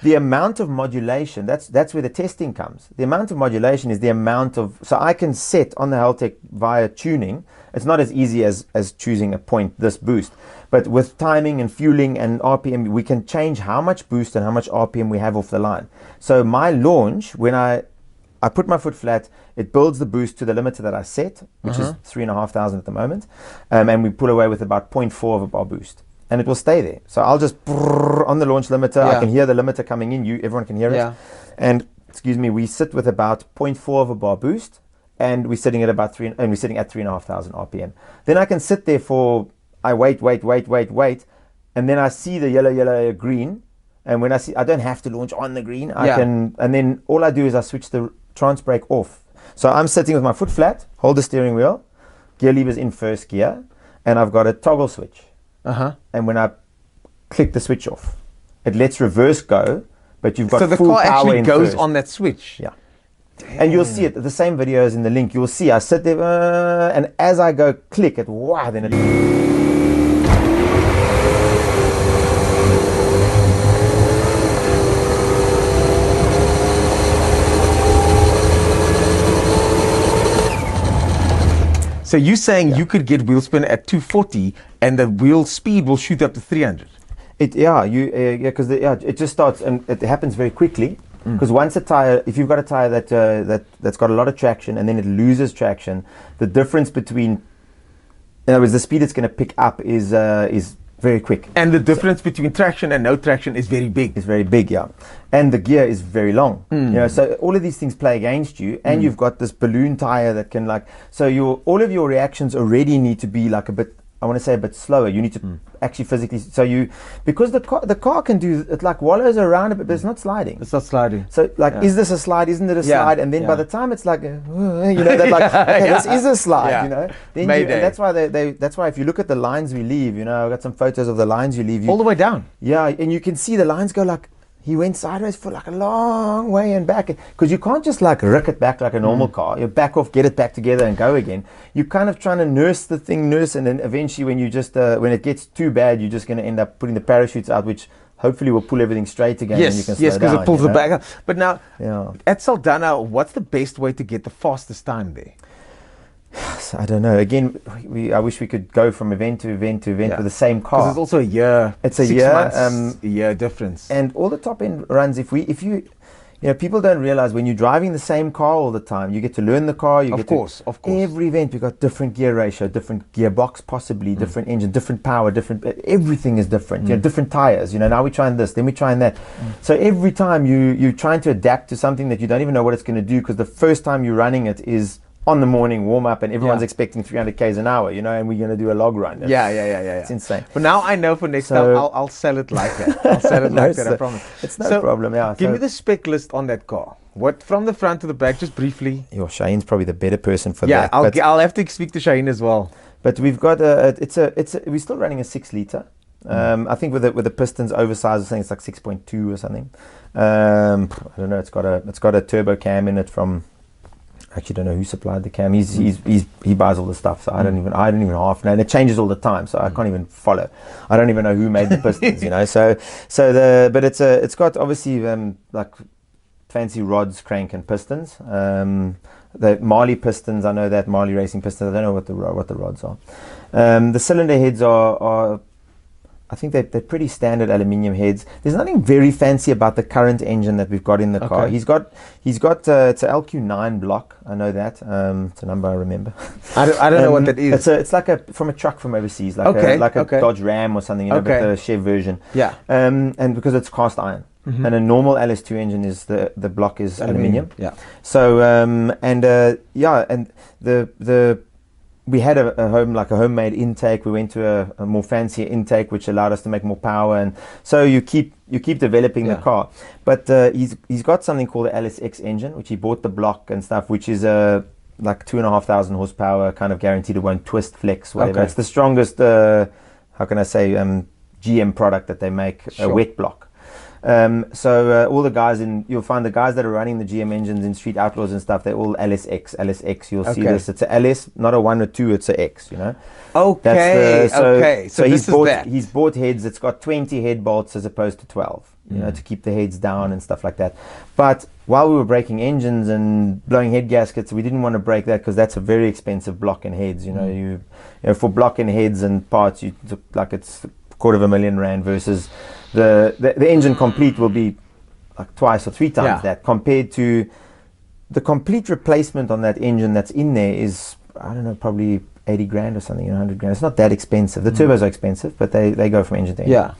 [SPEAKER 2] the amount of modulation. That's where the testing comes. The amount of modulation is the amount of. So I can set on the Haltech via tuning. It's not as easy as choosing a point, this boost. But with timing and fueling and RPM, we can change how much boost and how much RPM we have off the line. So my launch, when I put my foot flat, it builds the boost to the limiter that I set, which is 3,500 at the moment. And we pull away with about 0.4 of a bar boost. And it will stay there. So I'll just on the launch limiter. I can hear the limiter coming in. Everyone can hear it. And we sit with about 0.4 of a bar boost. And we're sitting at about 3,500 RPM. Then I can sit there I wait, and then I see the yellow, green, and when I don't have to launch on the green. And then all I do is I switch the trans brake off. So I'm sitting with my foot flat, hold the steering wheel, gear levers in first gear, and I've got a toggle switch. And when I click the switch off, it lets reverse go, but you've got full power in first.
[SPEAKER 1] So the car actually goes on that switch.
[SPEAKER 2] Yeah. And you'll see it, the same video is in the link. You'll see I sit there and as I go click it, wow, then it...
[SPEAKER 1] So you're saying you could get wheel spin at 240 and the wheel speed will shoot up to 300?
[SPEAKER 2] It just starts and it happens very quickly. Because once a tire, if you've got a tire that's got a lot of traction and then it loses traction, the difference between, in other words, the speed it's going to pick up is very quick.
[SPEAKER 1] And the difference between traction and no traction is very big.
[SPEAKER 2] It's very big, yeah. And the gear is very long. You know, so all of these things play against you, and you've got this balloon tire that can all of your reactions already need to be like a bit, I want to say a bit slower. You need to actually physically, because the car can do it, like wallows around a bit, but it's not sliding.
[SPEAKER 1] It's not sliding.
[SPEAKER 2] So is this a slide? Isn't it a slide? And then by the time it's like, this is a slide, you know. Then and that's why that's why if you look at the lines we leave, you know, I've got some photos of the lines you leave.
[SPEAKER 1] All the way down.
[SPEAKER 2] Yeah, and you can see the lines go like, he went sideways for like a long way and back, because you can't just like rick it back like a normal car. You back off, get it back together and go again. You're kind of trying to nurse the thing, and then eventually when you just when it gets too bad, you're just going to end up putting the parachutes out, which hopefully will pull everything straight again.
[SPEAKER 1] Yes,
[SPEAKER 2] and you can slow
[SPEAKER 1] yes, because
[SPEAKER 2] down,
[SPEAKER 1] it pulls
[SPEAKER 2] you
[SPEAKER 1] the
[SPEAKER 2] know?
[SPEAKER 1] back up. But now at Saldanha, what's the best way to get the fastest time there?
[SPEAKER 2] I don't know. Again, I wish we could go from event to event to event with the same car.
[SPEAKER 1] Because it's also a year.
[SPEAKER 2] It's a
[SPEAKER 1] 6
[SPEAKER 2] year,
[SPEAKER 1] months, a year difference.
[SPEAKER 2] And all the top end runs. If you know, people don't realize when you're driving the same car all the time, you get to learn the car. Of course. Every event we've got different gear ratio, different gearbox, possibly different engine, different power, different. Everything is different. You know, different tires. You know, now we're trying this, then we're trying that. So every time you're trying to adapt to something that you don't even know what it's going to do, because the first time you're running it is on the morning warm up and everyone's expecting 300 k's an hour, you know, and we're going to do a log run. It's insane.
[SPEAKER 1] But now I know for next time I'll sell it like that. I'll sell it like that, I promise.
[SPEAKER 2] It's no problem, yeah.
[SPEAKER 1] Give me the spec list on that car. What from the front to the back, just briefly.
[SPEAKER 2] Shahin's probably the better person for that.
[SPEAKER 1] I'll have to speak to Shahin as well.
[SPEAKER 2] But we've got we're still running a 6 litre. I think with the pistons oversized, I think it's like 6.2 or something. I don't know. It's got a turbo cam in it from. Actually, don't know who supplied the cam. He buys all the stuff, so I don't even half know. And it changes all the time, so I can't even follow. I don't even know who made the pistons, you know. But it's got obviously like fancy rods, crank, and pistons. The Marley pistons, I know that Marley racing pistons. I don't know what the rods are. The cylinder heads are I think they're pretty standard aluminium heads. There's nothing very fancy about the current engine that we've got in the car. He's got it's a LQ9 block. I know that. It's a number I remember.
[SPEAKER 1] I don't know what that is.
[SPEAKER 2] It's like from a truck from overseas, like a Dodge Ram or something, you know, but the Chev version.
[SPEAKER 1] Yeah.
[SPEAKER 2] And because it's cast iron. And a normal LS2 engine is the block is aluminium.
[SPEAKER 1] Yeah.
[SPEAKER 2] So and the we had a homemade intake. We went to a more fancier intake, which allowed us to make more power, and so you keep developing the car. But he's got something called the LSX engine, which he bought the block and stuff, which is like 2,500 horsepower, kind of guaranteed. It won't twist, flex, whatever. It's the strongest how can I say GM product that they make, a wet block. All the guys you'll find the guys that are running the GM engines in Street Outlaws and stuff, they're all LSX. You'll see this. It's a LS, not a 1 or 2, it's a X, you know. So he's bought heads. It's got 20 head bolts as opposed to 12, you know, to keep the heads down and stuff like that. But while we were breaking engines and blowing head gaskets, we didn't want to break that because that's a very expensive block and heads. You know, you know, for block and heads and parts, it's R250,000 versus the engine complete will be like twice or 3 times that, compared to the complete replacement on that engine that's in there is, I don't know, probably 80 grand or something, 100 grand. It's not that expensive. The turbos are expensive, but they go from engine to engine.
[SPEAKER 1] Yeah.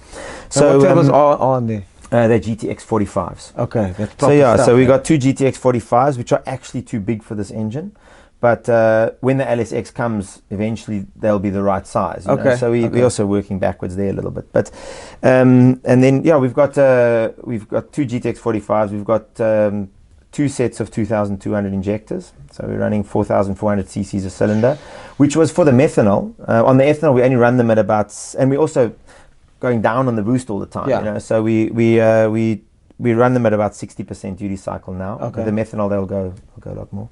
[SPEAKER 2] So
[SPEAKER 1] what turbos are on there?
[SPEAKER 2] They're GTX 45s.
[SPEAKER 1] Okay. That's
[SPEAKER 2] so we got 2 GTX 45s, which are actually too big for this engine. But when the LSX comes, eventually they'll be the right size. You know? So we're also working backwards there a little bit. But and then we've got 2 GTX 45s. We've got 2 sets of 2,200 injectors. So we're running 4,400 cc's a cylinder, which was for the methanol. On the ethanol, we only run them at about, and we also going down on the boost all the time. You know? So we we run them at about 60% duty cycle now.
[SPEAKER 1] Okay.
[SPEAKER 2] The methanol they'll go a lot more.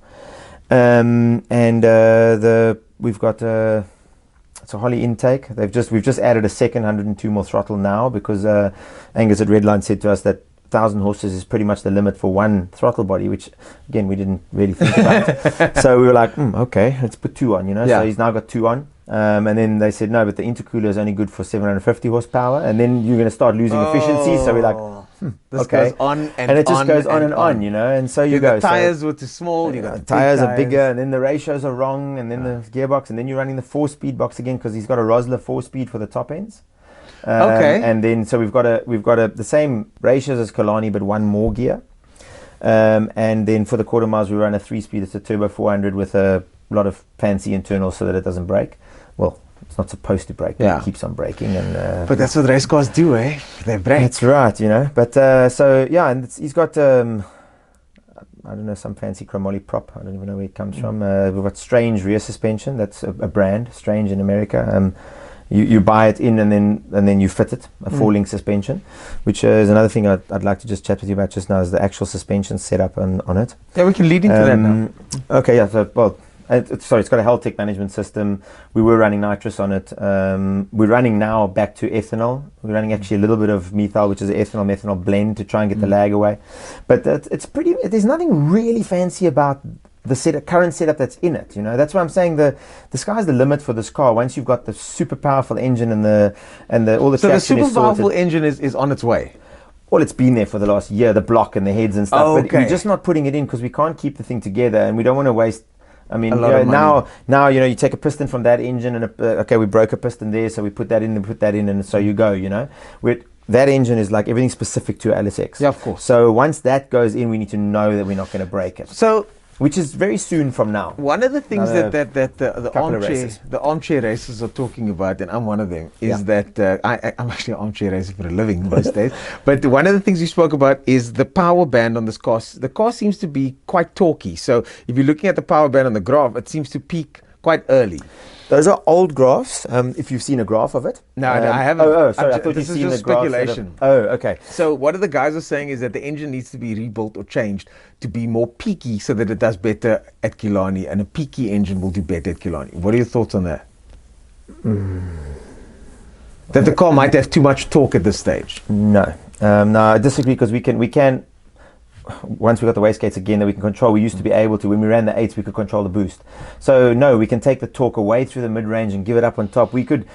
[SPEAKER 2] We've got it's a Holly intake. We've just added a second 102 mil throttle now because Angus at Redline said to us that 1,000 horses is pretty much the limit for one throttle body, which again we didn't really think about. So we were like, okay, let's put 2 on,
[SPEAKER 1] Yeah.
[SPEAKER 2] So he's now got 2 on. And then they said no, but the intercooler is only good for 750 horsepower, and then you're going to start losing efficiency. So we're like,
[SPEAKER 1] this
[SPEAKER 2] okay.
[SPEAKER 1] goes on and
[SPEAKER 2] it just
[SPEAKER 1] on
[SPEAKER 2] goes on and on, and so you go.
[SPEAKER 1] The tires were too small. You got
[SPEAKER 2] the tires are bigger, and then the ratios are wrong, and then the gearbox, and then you're running the 4-speed box again because he's got a Rosler 4-speed for the top ends.
[SPEAKER 1] Okay.
[SPEAKER 2] And then so we've got the same ratios as Kalani, but 1 more gear. And then for the quarter miles, we run a 3-speed. It's a turbo 400 with a lot of fancy internals so that it doesn't break. Well, it's not supposed to break.
[SPEAKER 1] Yeah.
[SPEAKER 2] It keeps on breaking.
[SPEAKER 1] But that's what race cars do, eh? They break.
[SPEAKER 2] That's right, But so yeah, and he's got I don't know, some fancy chromoly prop. I don't even know where it comes from. We've got Strange rear suspension. That's a brand, Strange in America. You buy it in and then you fit it, a 4-link suspension, which is another thing I'd like to just chat with you about just now is the actual suspension setup on it.
[SPEAKER 1] Yeah, we can lead into that now.
[SPEAKER 2] Okay, yeah. So it's got a Heltec management system. We were running nitrous on it. We're running now back to ethanol. We're running actually a little bit of methyl, which is an ethanol-methanol blend to try and get the lag away. But there's nothing really fancy about the current setup that's in it. That's why I'm saying the sky's the limit for this car. Once you've got the super powerful engine and all the
[SPEAKER 1] so the
[SPEAKER 2] traction
[SPEAKER 1] super
[SPEAKER 2] is sorted.
[SPEAKER 1] powerful engine is on its way.
[SPEAKER 2] Well, it's been there for the last year, the block and the heads and stuff.
[SPEAKER 1] Oh,
[SPEAKER 2] But we're just not putting it in because we can't keep the thing together, and we don't want to waste. I mean,
[SPEAKER 1] A lot of money.
[SPEAKER 2] now you take a piston from that engine and okay, we broke a piston there, so we put that in and so you go. That engine is like everything specific to LSX.
[SPEAKER 1] Yeah, of course.
[SPEAKER 2] So once that goes in, we need to know that we're not going to break it.
[SPEAKER 1] So
[SPEAKER 2] which is very soon from now.
[SPEAKER 1] one of the things that the armchair racers are talking about, and I'm one of them, is that I'm actually an armchair racer for a living most days. But one of the things you spoke about is the power band on this car. The car seems to be quite torquey. So if you're looking at the power band on the graph, it seems to peak quite early.
[SPEAKER 2] Those are old graphs. If you've seen a graph of it.
[SPEAKER 1] No, I haven't.
[SPEAKER 2] Oh, sorry. I thought
[SPEAKER 1] this
[SPEAKER 2] you'd
[SPEAKER 1] is
[SPEAKER 2] seen
[SPEAKER 1] just
[SPEAKER 2] the graphs.
[SPEAKER 1] speculation.
[SPEAKER 2] Okay.
[SPEAKER 1] So what the guys are saying is that the engine needs to be rebuilt or changed to be more peaky so that it does better at Killarney, and a peaky engine will do better at Killarney. What are your thoughts on that? That the car might have too much torque at this stage?
[SPEAKER 2] No. No, I disagree because we can. Once we got the wastegates again that we can control, we used to be able to, when we ran the 8s, we could control the boost. So no, we can take the torque away through the mid-range and give it up on top. We could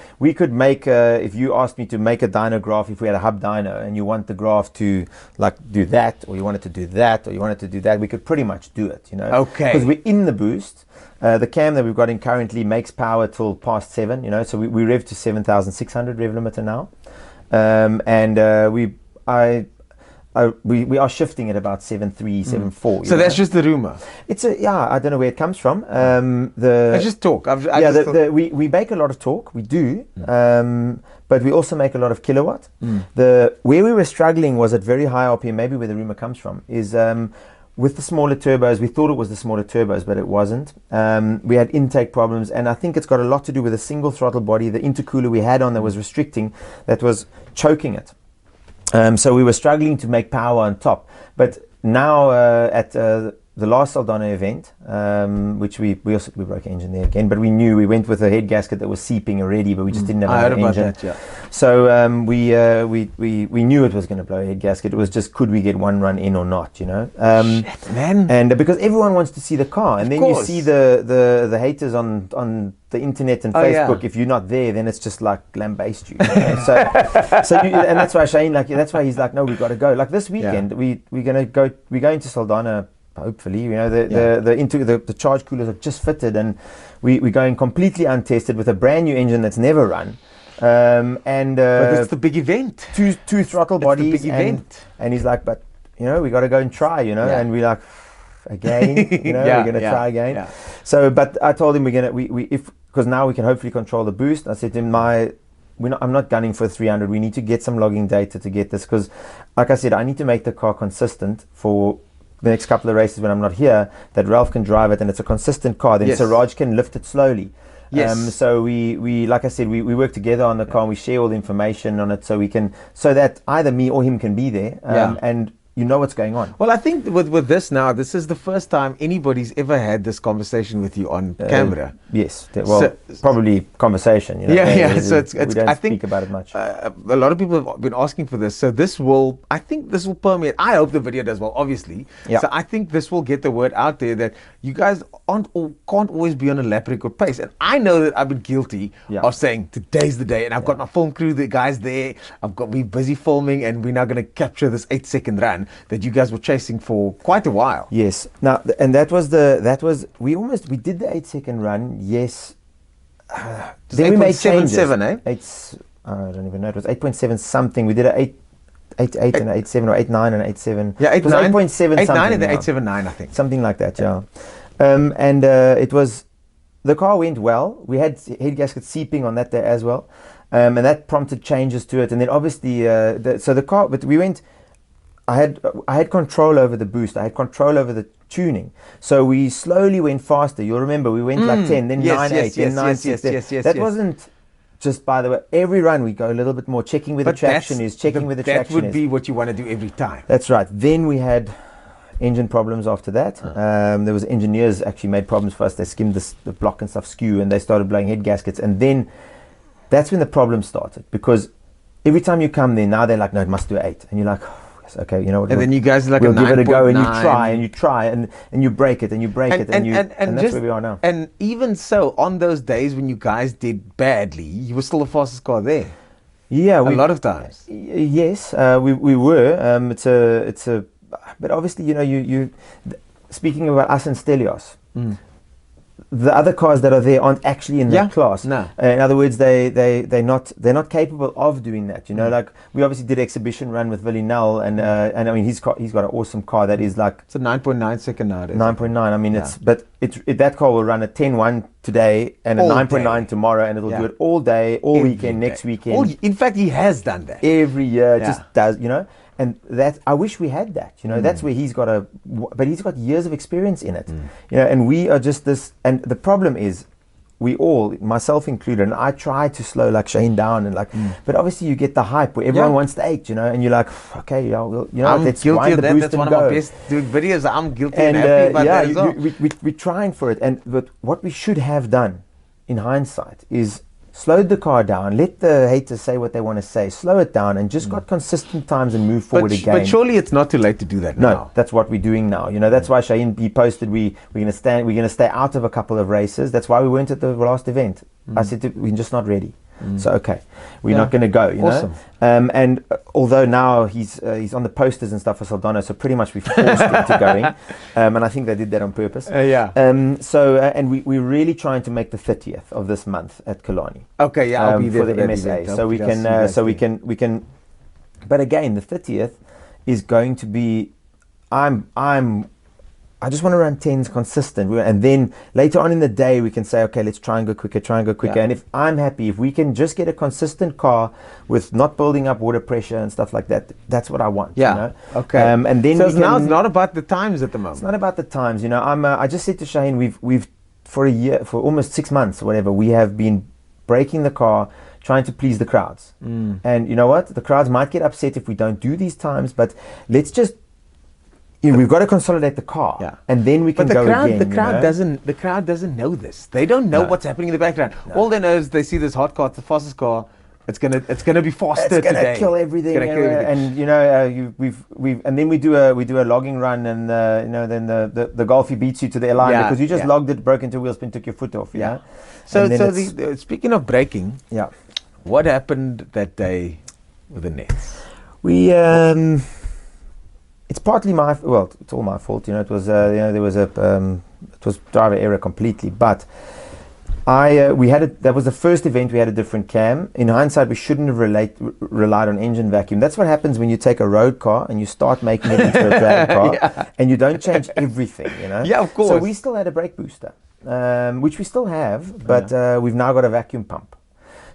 [SPEAKER 2] make, if you asked me to make a dyno graph, if we had a hub dyno and you want the graph to like do that, or you want it to do that, or you want it to do that, we could pretty much do it,
[SPEAKER 1] Okay.
[SPEAKER 2] Because we're in the boost. The cam that we've got in currently makes power till past 7, so we rev to 7,600 rev limiter now. We are shifting at about 7.3, 7.4.
[SPEAKER 1] So that's just the rumor.
[SPEAKER 2] I don't know where it comes from.
[SPEAKER 1] It's just talk.
[SPEAKER 2] We make a lot of torque. We do, but we also make a lot of kilowatt. Where we were struggling was at very high RPM. Maybe where the rumor comes from is with the smaller turbos. We thought it was the smaller turbos, but it wasn't. We had intake problems, and I think it's got a lot to do with a single throttle body. The intercooler we had on that was restricting, that was choking it. So we were struggling to make power on top, but now at the last Saldana event, which we broke engine there again, but we went with a head gasket that was seeping already, but we just didn't have an engine.
[SPEAKER 1] That, yeah.
[SPEAKER 2] So we knew it was going to blow a head gasket. It was just, could we get one run in or not?
[SPEAKER 1] Shit, man.
[SPEAKER 2] And because everyone wants to see the car, and then you see the haters on the internet and Facebook. Yeah. If you're not there, then it's just like lambaste you. And that's why Shane, that's why he's like, no, we got to go. Like this weekend, we're going to Saldana. Hopefully, the charge coolers are just fitted, and we're going completely untested with a brand new engine that's never run. But
[SPEAKER 1] it's the big event.
[SPEAKER 2] Two throttle bodies.
[SPEAKER 1] The big event.
[SPEAKER 2] And he's like, but we got to go and try, and we're like, again, we're going to try again. Yeah. So, but I told him because now we can hopefully control the boost. I said to him, I'm not gunning for 300. We need to get some logging data to get this, because, like I said, I need to make the car consistent for the next couple of races when I'm not here, that Ralph can drive it and it's a consistent car. Then Siraj can lift it slowly.
[SPEAKER 1] Yes.
[SPEAKER 2] So we like I said, we work together on the car and we share all the information on it so that either me or him can be there. And you know what's going on.
[SPEAKER 1] Well, I think with this now, this is the first time anybody's ever had this conversation with you on camera.
[SPEAKER 2] Yes, probably conversation. You know,
[SPEAKER 1] Yeah. So
[SPEAKER 2] we don't
[SPEAKER 1] I think
[SPEAKER 2] speak about it much.
[SPEAKER 1] A lot of people have been asking for this. So I think this will permeate. I hope the video does well, obviously.
[SPEAKER 2] Yeah.
[SPEAKER 1] So I think this will get the word out there that you guys can't always be on a lap record pace. And I know that I've been guilty of saying today's the day, and I've got my film crew, the guys there. We're busy filming, and we're now going to capture this 8-second run that you guys were chasing for quite a while.
[SPEAKER 2] Yes. Now, and we did the 8-second run. Yes. Then we made changes.
[SPEAKER 1] 8.77,
[SPEAKER 2] I don't even know. It was 8.7 something. We did an 8.8 and an 8.7 or 8.9 and 8.7.
[SPEAKER 1] Yeah, 8.9
[SPEAKER 2] something.
[SPEAKER 1] 8.9 and the 8.79, I think.
[SPEAKER 2] Something like that. Yeah. And it was, the car went well. We had head gaskets seeping on that day as well, and that prompted changes to it. And then obviously, the car. But we went. I had control over the boost. I had control over the tuning. So we slowly went faster. You'll remember we went like 10, then 9.8, then 9.6. That wasn't just, by the way, every run we go a little bit more, checking where the traction is, checking where the traction is.
[SPEAKER 1] That would be what you want to do every time.
[SPEAKER 2] That's right. Then we had engine problems after that. There was engineers actually made problems for us. They skimmed the block and stuff skew, and they started blowing head gaskets. And then that's when the problem started, because every time you come there, now they're like, no, it must do 8. And you're like, okay, you know what?
[SPEAKER 1] And then you guys are like,
[SPEAKER 2] we'll give it a go, and
[SPEAKER 1] 9.
[SPEAKER 2] you try, and you break it, and you break it, and that's where we are now.
[SPEAKER 1] And even so, on those days when you guys did badly, you were still the fastest car there.
[SPEAKER 2] Yeah,
[SPEAKER 1] a lot of times.
[SPEAKER 2] Yes, we were. But obviously, you know, speaking about us and Stelios. The other cars that are there aren't actually in that class.
[SPEAKER 1] No.
[SPEAKER 2] In other words, they're not capable of doing that. You know, like we obviously did exhibition run with Willie Null, and I mean he's got an awesome car that is like
[SPEAKER 1] it's a 9.9 second nowadays.
[SPEAKER 2] 9.9. I mean that car will run a 10.1 today and a 9.9 tomorrow, and it'll do it all day, every weekend, next weekend.
[SPEAKER 1] In fact, he has done that
[SPEAKER 2] every year. Just does, you know. And that, I wish we had that, you know. That's where he's got but he's got years of experience in it, you know. And we are just this. And the problem is, we all, myself included, and I try to slow like Shane down and like, but obviously you get the hype where everyone wants the 8, you know, and you're like, okay, well, you know,
[SPEAKER 1] I'm
[SPEAKER 2] let's
[SPEAKER 1] guilty
[SPEAKER 2] wind
[SPEAKER 1] of
[SPEAKER 2] the
[SPEAKER 1] that.
[SPEAKER 2] boost
[SPEAKER 1] That's
[SPEAKER 2] and
[SPEAKER 1] one
[SPEAKER 2] go.
[SPEAKER 1] of my best doing videos. I'm guilty and happy about that as well.
[SPEAKER 2] We're trying for it, but what we should have done, in hindsight, is slowed the car down, let the haters say what they want to say, slow it down, and just got consistent times and move forward again.
[SPEAKER 1] But surely it's not too late to do that now.
[SPEAKER 2] No, that's what we're doing now. You know, that's why Shane, he posted we're going to stay out of a couple of races. That's why we weren't at the last event. I said we're just not ready. So okay, we're not going to go. You know, and although now he's on the posters and stuff for Soldano, so pretty much we forced him to going, and I think they did that on purpose. And we're really trying to make the 30th of this month at Killarney.
[SPEAKER 1] Okay, I'll be there
[SPEAKER 2] for the MSA, so we can. But again, the 30th is going to be. I just want to run 10s consistent, and then later on in the day we can say, okay, let's try and go quicker. And if I'm happy, if we can just get a consistent car with not building up water pressure and stuff like that, that's what I want. You know?
[SPEAKER 1] Okay.
[SPEAKER 2] And then
[SPEAKER 1] so now it's not about the times at the moment.
[SPEAKER 2] It's not about the times. You know, I just said to Shane, we've for a year, for almost 6 months or whatever, we have been breaking the car, trying to please the crowds. And you know what? The crowds might get upset if we don't do these times, but let's just. We've got to consolidate the car, and then we can go again.
[SPEAKER 1] The crowd doesn't know this. They don't know what's happening in the background. All they know is they see this hot car, it's the fastest car. It's gonna be faster today.
[SPEAKER 2] It's gonna kill everything. And you know, and then we do a logging run, and you know, then the Golfie beats you to the line because you just logged it, broke into wheel spin, took your foot off. You know?
[SPEAKER 1] So speaking of braking, what happened that day with the nets?
[SPEAKER 2] It's partly it's all my fault. You know, it was there was it was driver error completely. But that was the first event we had a different cam. In hindsight, we shouldn't have relied on engine vacuum. That's what happens when you take a road car and you start making it into a drag car, and you don't change everything. You know.
[SPEAKER 1] Yeah, of course.
[SPEAKER 2] So we still had a brake booster, which we still have, but we've now got a vacuum pump.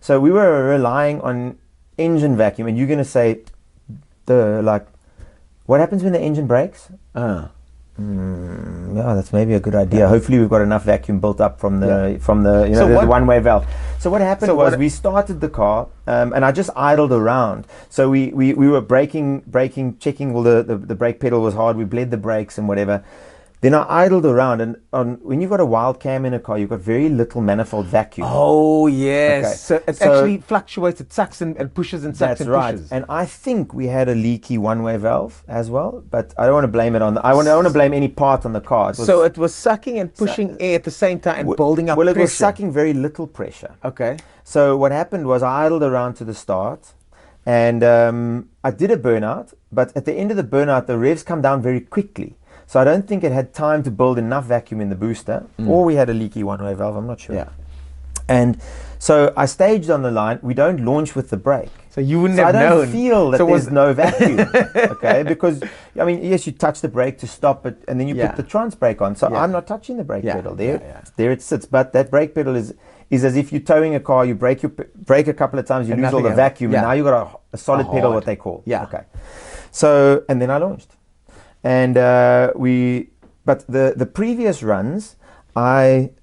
[SPEAKER 2] So we were relying on engine vacuum, and you're going to say, what happens when the engine breaks? Yeah, that's maybe a good idea. Hopefully we've got enough vacuum built up from the the one-way valve. So what happened was we started the car and I just idled around. So we were braking, checking all the brake pedal was hard. We bled the brakes and whatever. Then I idled around, and when you've got a wild cam in a car, you've got very little manifold vacuum.
[SPEAKER 1] Oh, yes.
[SPEAKER 2] Okay.
[SPEAKER 1] So it actually fluctuates. It sucks and pushes and sucks and
[SPEAKER 2] right.
[SPEAKER 1] pushes.
[SPEAKER 2] And I think we had a leaky one-way valve as well, but I don't want to blame it on I don't want to blame any part on the car.
[SPEAKER 1] So it was sucking and pushing air at the same time and building up pressure.
[SPEAKER 2] Well, it was sucking very little pressure.
[SPEAKER 1] Okay.
[SPEAKER 2] So what happened was I idled around to the start, and I did a burnout, but at the end of the burnout, the revs come down very quickly. So I don't think it had time to build enough vacuum in the booster, or we had a leaky one-way valve, I'm not sure.
[SPEAKER 1] Yeah.
[SPEAKER 2] And so I staged on the line. We don't launch with the brake.
[SPEAKER 1] So you wouldn't have known.
[SPEAKER 2] I don't feel that there's no vacuum, okay? Because, I mean, yes, you touch the brake to stop it, and then you put the trans brake on. So I'm not touching the brake pedal. There it sits. But that brake pedal is as if you're towing a car, you brake a couple of times, you lose all the vacuum, and now you've got a solid pedal, what they call.
[SPEAKER 1] Yeah.
[SPEAKER 2] Okay. So, and then I launched. And but the previous runs, at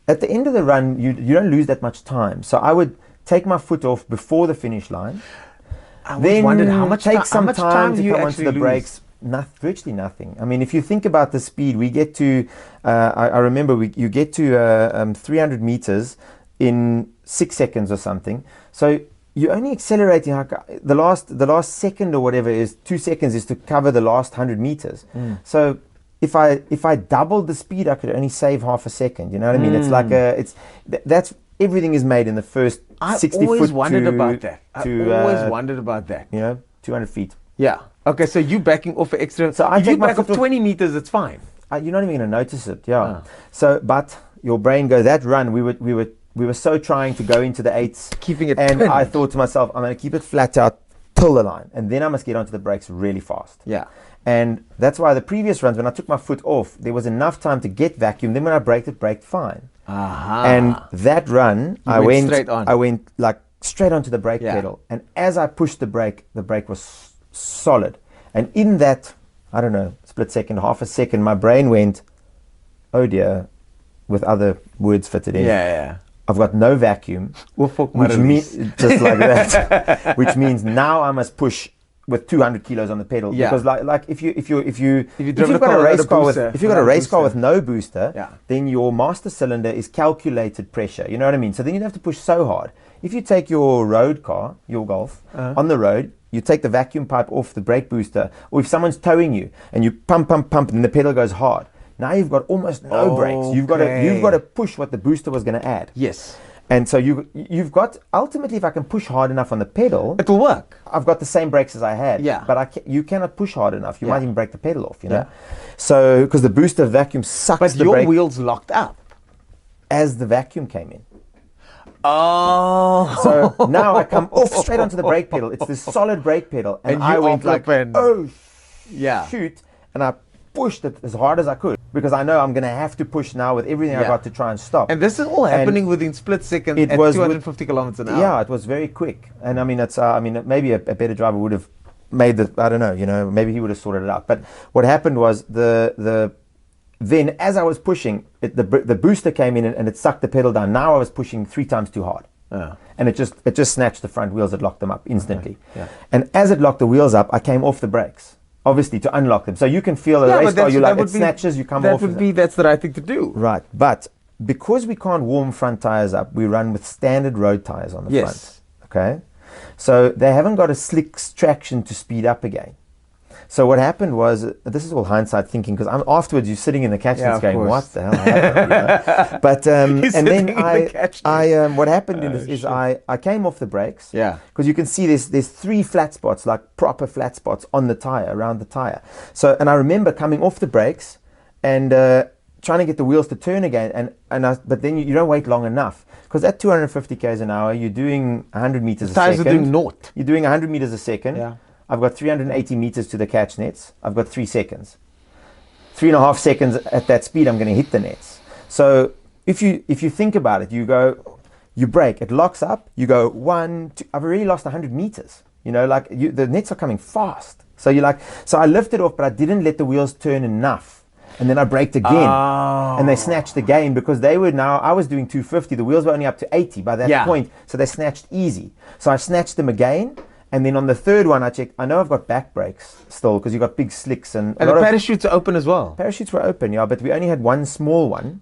[SPEAKER 2] the end of the run, you don't lose that much time. So I would take my foot off before the finish line.
[SPEAKER 1] I wondered how much
[SPEAKER 2] take some time to come onto the
[SPEAKER 1] lose?
[SPEAKER 2] brakes. Virtually nothing. I mean, if you think about the speed, we get to, I remember you get to 300 meters in 6 seconds or something. So you're only accelerating the last second or whatever is 2 seconds is to cover the last 100 meters. So if I doubled the speed, I could only save half a second. You know what I mean? It's like that's everything is made in the first 60 foot.
[SPEAKER 1] I always wondered about that.
[SPEAKER 2] You know, 200 feet.
[SPEAKER 1] Yeah. Okay, so you backing off for extra. So if you back off 20 meters, it's fine.
[SPEAKER 2] You're not even going to notice it. Yeah. So, but your brain goes, that run, we were so trying to go into the eights,
[SPEAKER 1] keeping it
[SPEAKER 2] and
[SPEAKER 1] pinned.
[SPEAKER 2] I thought to myself, I'm going to keep it flat out till the line, and then I must get onto the brakes really fast.
[SPEAKER 1] Yeah.
[SPEAKER 2] And that's why the previous runs, when I took my foot off, there was enough time to get vacuum. Then when I braked, it braked fine. And that run, I went like straight onto the brake pedal, and as I pushed the brake was solid. And in that, I don't know, split second, half a second, my brain went, oh dear, with other words fitted in.
[SPEAKER 1] Yeah.
[SPEAKER 2] I've got no vacuum, which means just like that, which means now I must push with 200 kilos on the pedal. Because like if you've got a race car with no booster, then your master cylinder is calculated pressure. You know what I mean? So then you'd have to push so hard. If you take your road car, your Golf, on the road, you take the vacuum pipe off the brake booster, or if someone's towing you and you pump, and the pedal goes hard, now you've got almost no brakes. You've got to push what the booster was going to add.
[SPEAKER 1] Yes.
[SPEAKER 2] And so you've got, ultimately, if I can push hard enough on the pedal,
[SPEAKER 1] it'll work.
[SPEAKER 2] I've got the same brakes as I had.
[SPEAKER 1] Yeah.
[SPEAKER 2] But you cannot push hard enough. You might even break the pedal off, you know. So, because the booster vacuum sucks the brake.
[SPEAKER 1] But your wheels locked up
[SPEAKER 2] as the vacuum came in.
[SPEAKER 1] Oh.
[SPEAKER 2] So now I come off straight onto the brake pedal. It's this solid brake pedal. And I went like, shoot. And I pushed it as hard as I could, because I know I'm going to have to push now with everything I got to try and stop.
[SPEAKER 1] And this is all happening within split seconds at 250 kilometers an hour.
[SPEAKER 2] Yeah, it was very quick. And I mean, maybe a better driver would have made I don't know, you know, maybe he would have sorted it out. But what happened was then as I was pushing, the booster came in and it sucked the pedal down. Now I was pushing 3 times too hard. And it just snatched the front wheels. It locked them up instantly. And as it locked the wheels up, I came off the brakes, obviously, to unlock them. So you can feel a race car, it snatches, you come off.
[SPEAKER 1] That's the right thing to do.
[SPEAKER 2] Right. But because we can't warm front tires up, we run with standard road tires on the front. Okay. So they haven't got a slick traction to speed up again. So what happened was, this is all hindsight thinking, because afterwards you're sitting in the catch nets going, what the hell happened? You know? But and then what happened is I came off the brakes. Yeah. Because you can see there's 3 flat spots, like proper flat spots on the tire, around the tire. So, and I remember coming off the brakes and trying to get the wheels to turn again, but then you don't wait long enough, because at 250 k's an hour you're doing 100 meters a second.
[SPEAKER 1] Tires are doing naught.
[SPEAKER 2] You're doing 100 meters a second.
[SPEAKER 1] Yeah.
[SPEAKER 2] I've got 380 meters to the catch nets. I've got 3 seconds. 3.5 seconds at that speed, I'm going to hit the nets. So if you think about it, you brake, it locks up, you go 1, 2, I've already lost 100 meters. You know, like the nets are coming fast. So so I lifted off, but I didn't let the wheels turn enough. and then I braked again, and they snatched again because they were now. I was doing 250. The wheels were only up to 80 by that point, so they snatched easy. So I snatched them again, and then on the third one I checked. I know I've got back brakes still because you've got big slicks and
[SPEAKER 1] the parachutes are open as well.
[SPEAKER 2] Parachutes were open, yeah, but we only had one small one.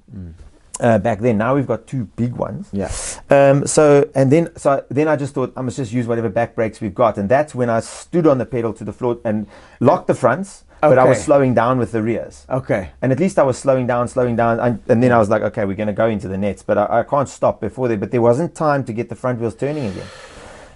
[SPEAKER 2] Back then. Now we've got two big ones.
[SPEAKER 1] Yeah.
[SPEAKER 2] So then I just thought I must just use whatever back brakes we've got, and that's when I stood on the pedal to the floor and locked the fronts, but I was slowing down with the rears.
[SPEAKER 1] Okay.
[SPEAKER 2] And at least I was slowing down, and then I was like, okay, we're going to go into the nets, but I can't stop before there. But there wasn't time to get the front wheels turning again.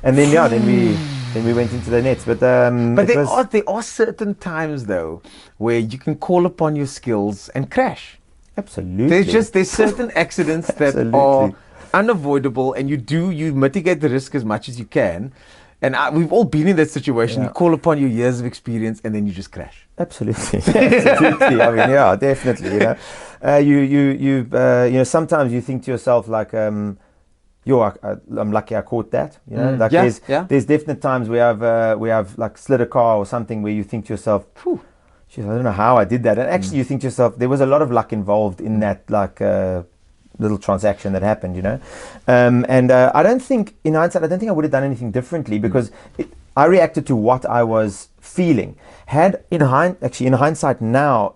[SPEAKER 2] And then then we went into the nets. But
[SPEAKER 1] there are certain times though where you can call upon your skills and crash.
[SPEAKER 2] Absolutely.
[SPEAKER 1] There's certain accidents that are unavoidable, and you mitigate the risk as much as you can. And we've all been in that situation. You call upon your years of experience, and then you just crash.
[SPEAKER 2] Absolutely, absolutely. I mean, yeah, definitely. You know, sometimes you think to yourself like, I'm lucky I caught that. You know, there's definite times where I've like slid a car or something where you think to yourself, phew. I don't know how I did that. And actually you think to yourself, there was a lot of luck involved in that little transaction that happened, you know. I don't think, in hindsight, I would have done anything differently because I reacted to what I was feeling. In hindsight now,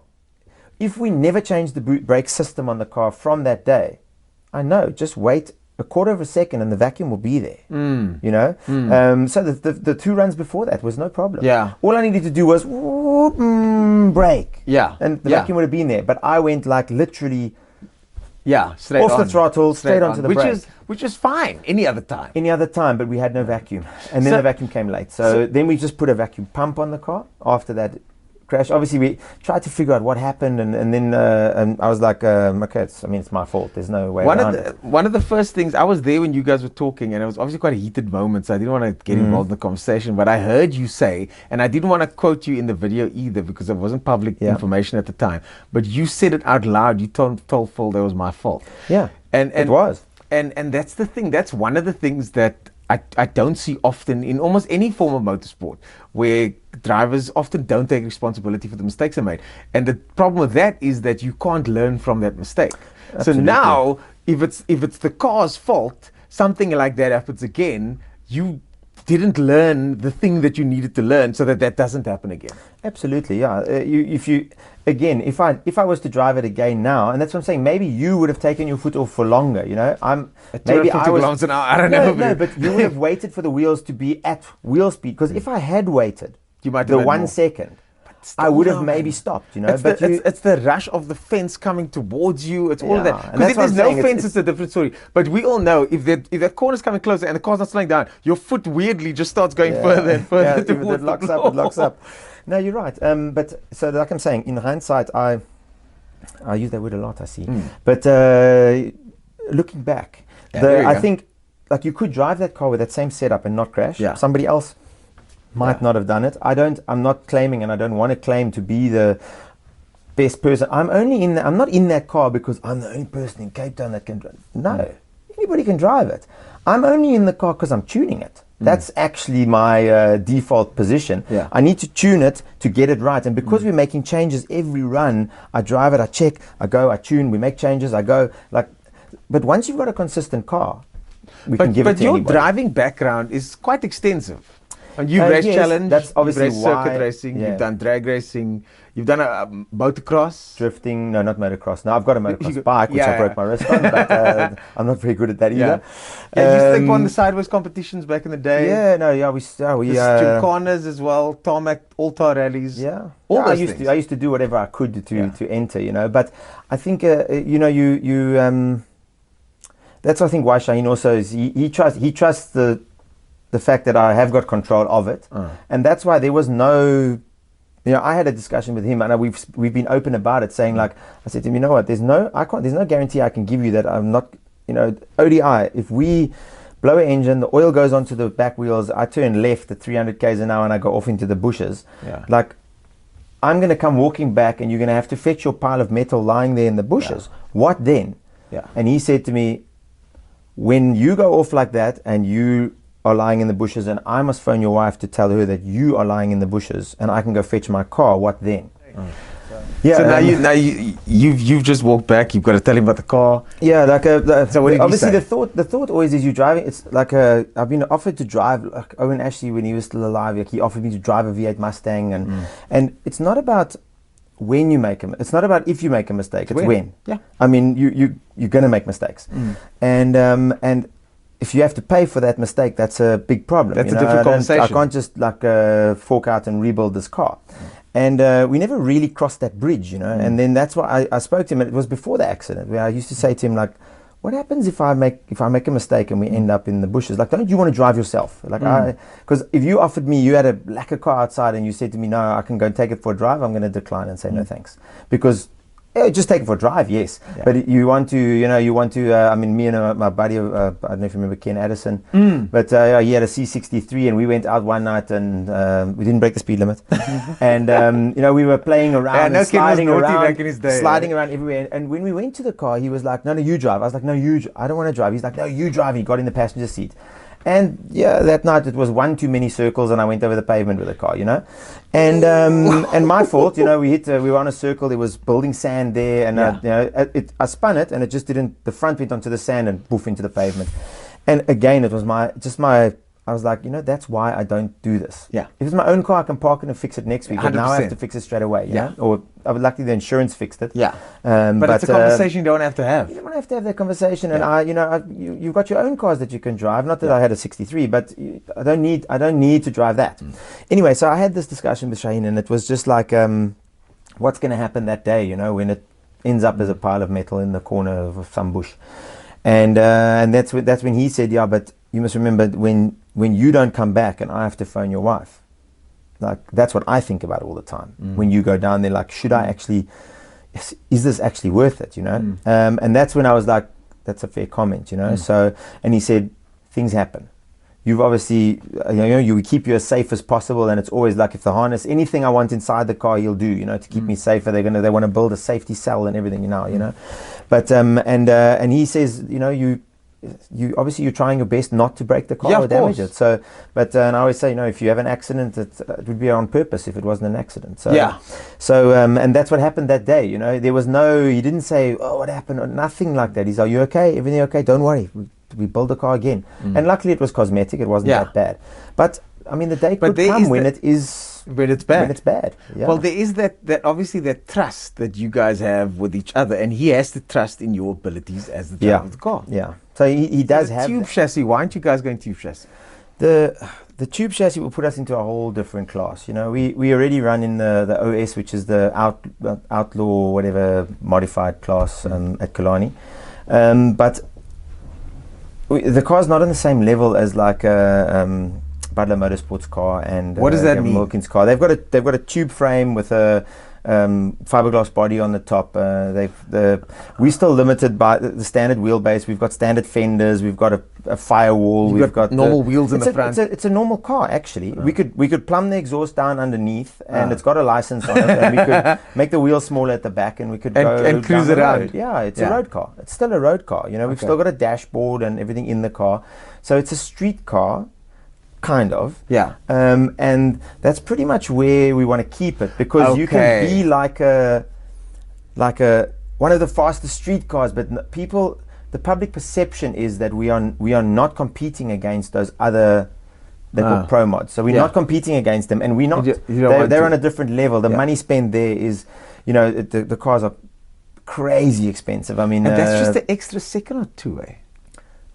[SPEAKER 2] if we never changed the brake system on the car from that day, I know, just wait a quarter of a second and the vacuum will be there, you know. So the two runs before that was no problem.
[SPEAKER 1] Yeah.
[SPEAKER 2] All I needed to do was brake.
[SPEAKER 1] Yeah.
[SPEAKER 2] And the vacuum would have been there. But I went like literally
[SPEAKER 1] straight
[SPEAKER 2] off
[SPEAKER 1] on.
[SPEAKER 2] the throttle, straight onto the brake.
[SPEAKER 1] Which is fine any other time.
[SPEAKER 2] Any other time, but we had no vacuum. And then the vacuum came late. So then we just put a vacuum pump on the car after that crash. Obviously we tried to figure out what happened, and then I was like, okay, it's my fault. There's no way around it.
[SPEAKER 1] One of the first things, I was there when you guys were talking, and it was obviously quite a heated moment, so I didn't want to get involved in the conversation, but I heard you say, and I didn't want to quote you in the video either because it wasn't public information at the time, but you said it out loud. You told Phil that was my fault.
[SPEAKER 2] Yeah,
[SPEAKER 1] and
[SPEAKER 2] it was.
[SPEAKER 1] And that's the thing. That's one of the things that I don't see often in almost any form of motorsport, where drivers often don't take responsibility for the mistakes they made. And the problem with that is that you can't learn from that mistake. Absolutely. So now, if it's the car's fault, something like that happens again, you didn't learn the thing that you needed to learn so that doesn't happen again.
[SPEAKER 2] Absolutely, yeah. If I was to drive it again now, and that's what I'm saying, maybe you would have taken your foot off for longer, you know. I don't know. No, but you would have waited for the wheels to be at wheel speed, because if I had waited
[SPEAKER 1] you might
[SPEAKER 2] the 1 second, I would have maybe stopped, you know.
[SPEAKER 1] It's the rush of the fence coming towards you. It's all of that. Because if there's no fence, it's a different story. But we all know if that corner's coming closer and the car's not slowing down, your foot weirdly just starts going further and further towards
[SPEAKER 2] it locks up. No, you're right. But so like I'm saying, in hindsight, I use that word a lot, I see. But looking back, I think like you could drive that car with that same setup and not crash.
[SPEAKER 1] Yeah.
[SPEAKER 2] Somebody else might not have done it. I'm not claiming, and I don't want to claim to be the best person. I'm not in that car because I'm the only person in Cape Town that can drive. No, anybody can drive it. I'm only in the car because I'm tuning it. That's actually my default position.
[SPEAKER 1] Yeah.
[SPEAKER 2] I need to tune it to get it right. And because we're making changes every run, I drive it, I check, I go, I tune, we make changes, I go. But once you've got a consistent car, we can give it to anybody.
[SPEAKER 1] But your driving background is quite extensive. And you've raced challenge,
[SPEAKER 2] that's obviously
[SPEAKER 1] you've raced circuit racing, you've done drag racing, you've done a motocross.
[SPEAKER 2] Drifting, no, not motocross. No, I've got a motocross bike, which I broke my wrist on, but I'm not very good at that either.
[SPEAKER 1] Yeah, you used to won the sideways competitions back in the day.
[SPEAKER 2] We
[SPEAKER 1] corners as well, tarmac, all-tar rallies.
[SPEAKER 2] Yeah,
[SPEAKER 1] all
[SPEAKER 2] I
[SPEAKER 1] those things.
[SPEAKER 2] I used to do whatever I could to enter, you know. But I think that's I think why Shaheen also is he trusts the fact that I have got control of it, and that's why there was no, I had a discussion with him, and we've been open about it, saying like, I said to him, you know what, there's no guarantee I can give you that I'm not, ODI, if we blow an engine, the oil goes onto the back wheels, I turn left at 300 k's an hour and I go off into the bushes, like I'm going to come walking back and you're going to have to fetch your pile of metal lying there in the bushes. What then? And he said to me, when you go off like that and you are lying in the bushes and I must phone your wife to tell her that you are lying in the bushes and I can go fetch my car, what then? Yeah.
[SPEAKER 1] So you've just walked back. You've got to tell him about the car.
[SPEAKER 2] Yeah, like
[SPEAKER 1] So what did he
[SPEAKER 2] obviously
[SPEAKER 1] say?
[SPEAKER 2] the thought always is you driving. It's like I've been offered to drive, like Owen Ashley when he was still alive. Like he offered me to drive a V8 Mustang, and it's not about when you make it's not about if you make a mistake. It's when.
[SPEAKER 1] Yeah.
[SPEAKER 2] I mean, you're gonna make mistakes, and if you have to pay for that mistake, that's a big problem.
[SPEAKER 1] That's
[SPEAKER 2] you
[SPEAKER 1] a
[SPEAKER 2] know?
[SPEAKER 1] different conversation.
[SPEAKER 2] I can't just like fork out and rebuild this car. And we never really crossed that bridge, you know. And then that's why I spoke to him. And it was before the accident where I used to say to him, like, what happens if I make a mistake and we end up in the bushes? Like, don't you want to drive yourself? Like, because if you offered me, you had a lacquer car outside and you said to me, no, I can go and take it for a drive, I'm going to decline and say no thanks. Because just take it for a drive, yes.
[SPEAKER 1] Yeah.
[SPEAKER 2] But you want to, I mean, me and my buddy, I don't know if you remember Ken Addison, but he had a C63 and we went out one night and we didn't break the speed limit. And, we were playing around and sliding around everywhere. And when we went to the car, he was like, no, you drive. I was like, no, I don't want to drive. He's like, no, you drive. He got in the passenger seat. And that night it was one too many circles, and I went over the pavement with the car, and and my fault, we were on a circle. There was building sand there, and I spun it, and it just didn't. The front went onto the sand and poof into the pavement. And again, it was I was like, that's why I don't do this.
[SPEAKER 1] Yeah.
[SPEAKER 2] If it's my own car, I can park it and fix it next week. But now I
[SPEAKER 1] 100%.
[SPEAKER 2] have to fix it straight away.
[SPEAKER 1] Yeah.
[SPEAKER 2] Or luckily the insurance fixed it.
[SPEAKER 1] Yeah.
[SPEAKER 2] But
[SPEAKER 1] it's a conversation you don't have to have.
[SPEAKER 2] You don't have to have that conversation. And you've got your own cars that you can drive. Not that I had a 63, but I don't need to drive that. Anyway, so I had this discussion with Shaheen, and it was just like, what's going to happen that day? When it ends up as a pile of metal in the corner of some bush. And that's when he said, yeah, but you must remember when you don't come back and I have to phone your wife. Like, that's what I think about all the time. When you go down there, like, should I actually, is this actually worth it, And that's when I was like, that's a fair comment, So, and he said, things happen. You've obviously, you keep you as safe as possible, and it's always like, if the harness, anything I want inside the car, he'll do, to keep me safer. They want to build a safety cell and everything, But and he says, you obviously you're trying your best not to break the car or damage it. So, but and I always say, if you have an accident, it would be on purpose if it wasn't an accident. So
[SPEAKER 1] yeah.
[SPEAKER 2] So and that's what happened that day. There was he didn't say, oh, what happened, or nothing like that. He's like, you okay? Everything okay? Don't worry. We build the car again. And luckily it was cosmetic. It wasn't that bad. But I mean, the day could come when it's bad. When it's bad. Yeah.
[SPEAKER 1] Well, there is that obviously that trust that you guys have with each other, and he has to trust in your abilities as the driver of the car.
[SPEAKER 2] Yeah. So he does have
[SPEAKER 1] tube chassis. Why aren't you guys going tube chassis?
[SPEAKER 2] The tube chassis will put us into a whole different class. We already run in the OS, which is the outlaw whatever modified class at Kalani, but the car's not on the same level as like a Butler Motorsports car and
[SPEAKER 1] what does that mean?
[SPEAKER 2] Wilkins car. They've got a tube frame with a fiberglass body on the top. We're still limited by the standard wheelbase. We've got standard fenders. We've got a firewall.
[SPEAKER 1] We've got normal wheels in the front.
[SPEAKER 2] It's a normal car actually. We could plumb the exhaust down underneath, and it's got a license on it. And we could make the wheels smaller at the back, and we could go
[SPEAKER 1] and cruise
[SPEAKER 2] down the
[SPEAKER 1] around.
[SPEAKER 2] road. Yeah, it's a road car. It's still a road car. We've still got a dashboard and everything in the car. So it's a street car. Kind of.
[SPEAKER 1] Yeah.
[SPEAKER 2] And that's pretty much where we want to keep it, because you can be like a one of the fastest street cars, but the public perception is that we are not competing against those other pro mods. So we're not competing against them, and we're not. They're on a different level. The money spent there is, the cars are crazy expensive. I mean,
[SPEAKER 1] and that's just the extra second or two, eh?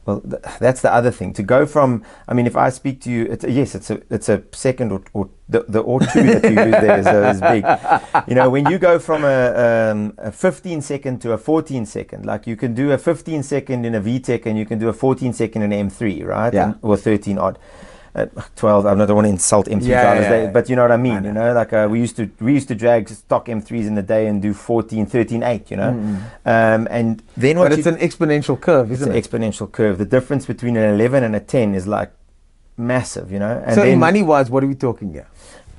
[SPEAKER 2] Well, that's the other thing. To go from, I mean, if I speak to you, it's a second or the or two that you use there is big. When you go from a 15 second to a 14 second, like you can do a 15 second in a VTEC and you can do a 14 second in an M3, right?
[SPEAKER 1] Yeah.
[SPEAKER 2] Or 13 odd. 12. I don't want to insult M3 drivers, but you know what I mean. Like we used to drag stock M3s in the day and do 14, 13, 8. And then
[SPEAKER 1] but it's an exponential curve, isn't it?
[SPEAKER 2] It's an exponential curve. The difference between an 11 and a 10 is like massive. And
[SPEAKER 1] so then, money-wise, what are we talking here?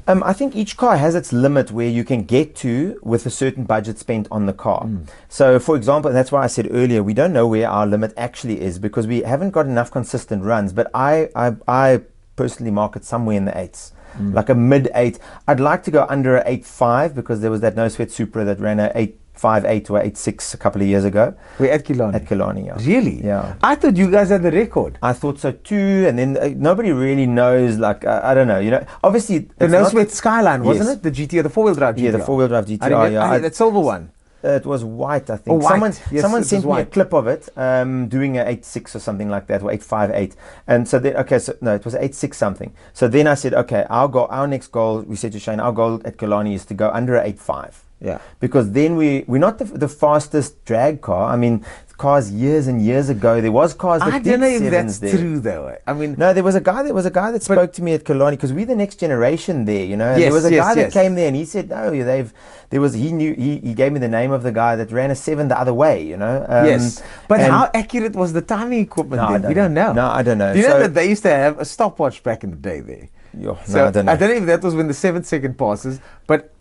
[SPEAKER 2] I think each car has its limit where you can get to with a certain budget spent on the car. So, for example, and that's why I said earlier, we don't know where our limit actually is because we haven't got enough consistent runs. But I personally market somewhere in the 8s. like a mid 8. I'd like to go under a 8.5 because there was that No Sweat Supra that ran a 8.58 or 8.6 a couple of years ago.
[SPEAKER 1] We're at Killarney.
[SPEAKER 2] At Killarney, yeah.
[SPEAKER 1] Really?
[SPEAKER 2] Yeah.
[SPEAKER 1] I thought you guys had the record.
[SPEAKER 2] I thought so too, and then nobody really knows. Like I don't know, Obviously,
[SPEAKER 1] the No Sweat Skyline, wasn't
[SPEAKER 2] Yes.
[SPEAKER 1] it? The GTR, the 4-wheel drive GTR.
[SPEAKER 2] Yeah, the 4-wheel drive GTR.
[SPEAKER 1] That silver one.
[SPEAKER 2] It was white, I think.
[SPEAKER 1] Oh, white.
[SPEAKER 2] Someone
[SPEAKER 1] Yes,
[SPEAKER 2] sent me a
[SPEAKER 1] white.
[SPEAKER 2] clip of it, doing a 8.6 or something like that, or 8.58. And so then, no, it was 8.6 something. So then I said, okay, our next goal, we said to Shane, our goal at Killarney is to go under a 8.5.
[SPEAKER 1] Yeah.
[SPEAKER 2] Because then we're not the fastest drag car. I mean, cars years and years ago, there was cars that
[SPEAKER 1] I
[SPEAKER 2] did
[SPEAKER 1] don't know if
[SPEAKER 2] sevens
[SPEAKER 1] that's
[SPEAKER 2] there.
[SPEAKER 1] true though. I mean,
[SPEAKER 2] No, there was a guy that spoke to me at Killarney because we're the next generation there, And there was a guy that came there and he said, no, he gave me the name of the guy that ran a 7 the other way,
[SPEAKER 1] yes. But how accurate was the timing equipment then? We don't know.
[SPEAKER 2] No, I don't know.
[SPEAKER 1] Do you know that they used to have a stopwatch back in the day there?
[SPEAKER 2] I don't know.
[SPEAKER 1] I don't know if that was when the 7-second passes, but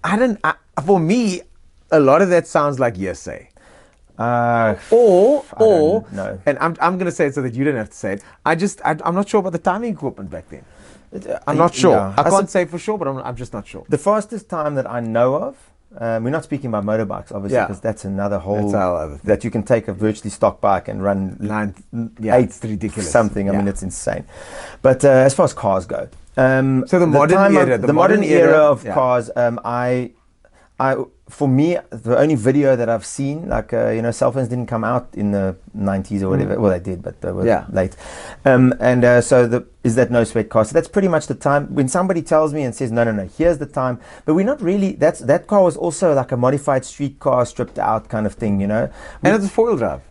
[SPEAKER 1] for me, a lot of that sounds like hearsay. Or and I'm going to say it so that you don't have to say it. I'm not sure about the timing equipment back then. I'm not sure.
[SPEAKER 2] Yeah.
[SPEAKER 1] I can't say for sure, but I'm just not sure.
[SPEAKER 2] The fastest time that I know of, we're not speaking about motorbikes, obviously, because that's another whole that you can take a virtually stock bike and run 8.
[SPEAKER 1] It's ridiculous.
[SPEAKER 2] Something. I mean, it's insane. But as far as cars go,
[SPEAKER 1] so the modern era
[SPEAKER 2] of cars, for me, the only video that I've seen, like, cell phones didn't come out in the 90s or whatever. Well, they did, but they were late. Is that No Sweat car. So that's pretty much the time. When somebody tells me and says, no, here's the time. But we're not really, that car was also like a modified street car, stripped out kind of thing, And
[SPEAKER 1] it's a 4-wheel drive.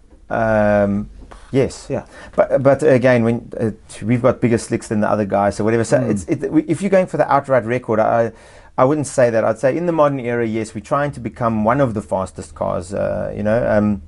[SPEAKER 2] Yes.
[SPEAKER 1] Yeah.
[SPEAKER 2] But again, when we've got bigger slicks than the other guys, so whatever. So if you're going for the outright record, I wouldn't say that. I'd say in the modern era, yes, we're trying to become one of the fastest cars, and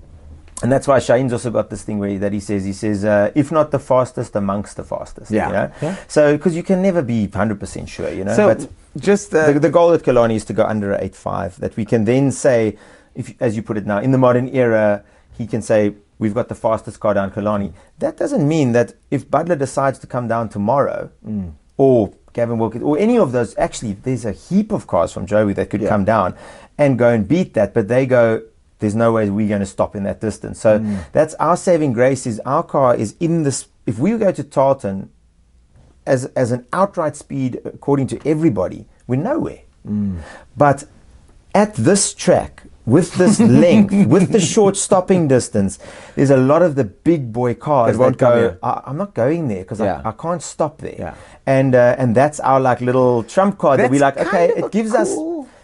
[SPEAKER 2] that's why Shane's also got this thing where he says, if not the fastest, amongst the fastest.
[SPEAKER 1] Yeah.
[SPEAKER 2] So because you can never be 100% sure,
[SPEAKER 1] So
[SPEAKER 2] but
[SPEAKER 1] just
[SPEAKER 2] the goal at Killarney is to go under a 8.5. That we can then say, if as you put it now, in the modern era, he can say, we've got the fastest car down Killarney. That doesn't mean that if Butler decides to come down tomorrow, or Gavin Wilkins, or any of those, actually, there's a heap of cars from Joey that could come down and go and beat that, but they go, there's no way we're going to stop in that distance. So that's our saving grace, is our car is in this. If we go to Tarleton as an outright speed, according to everybody, we're nowhere. But at this track, with this length, with the short stopping distance, there's a lot of the big boy cars that go, I'm not going there because I can't stop there.
[SPEAKER 1] Yeah.
[SPEAKER 2] And that's our like little trump card that we like, okay, it gives us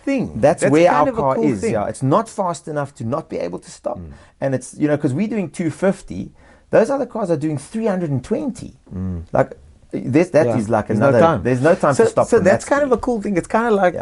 [SPEAKER 1] thing.
[SPEAKER 2] That's where our car is. Yeah, it's not fast enough to not be able to stop. And it's, because we're doing 250, those other cars are doing 320. Like that is like another time. There's no time to stop.
[SPEAKER 1] So that's kind of a cool thing. It's kind of like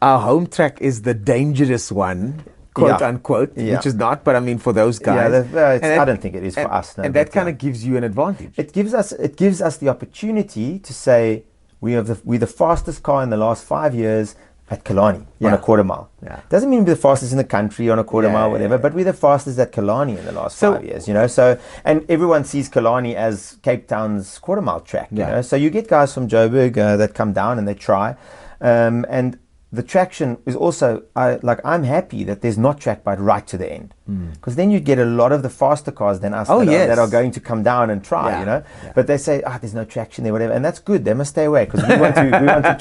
[SPEAKER 1] our home track is the dangerous one, quote unquote, which is not. But I mean, for those guys,
[SPEAKER 2] I don't think it is for us.
[SPEAKER 1] And that kind of gives you an advantage.
[SPEAKER 2] It gives us the opportunity to say we're the fastest car in the last 5 years at Killarney on a quarter mile. Doesn't mean we're the fastest in the country on a quarter mile, whatever, but we're the fastest at Killarney in the last 5 years, So, and everyone sees Killarney as Cape Town's quarter mile track, So you get guys from Joburg that come down and they try, and the traction is also, I'm happy that there's not track bite right to the end, because then you get a lot of the faster cars than us that are going to come down and try, But they say, there's no traction there, whatever, and that's good. They must stay away because we want to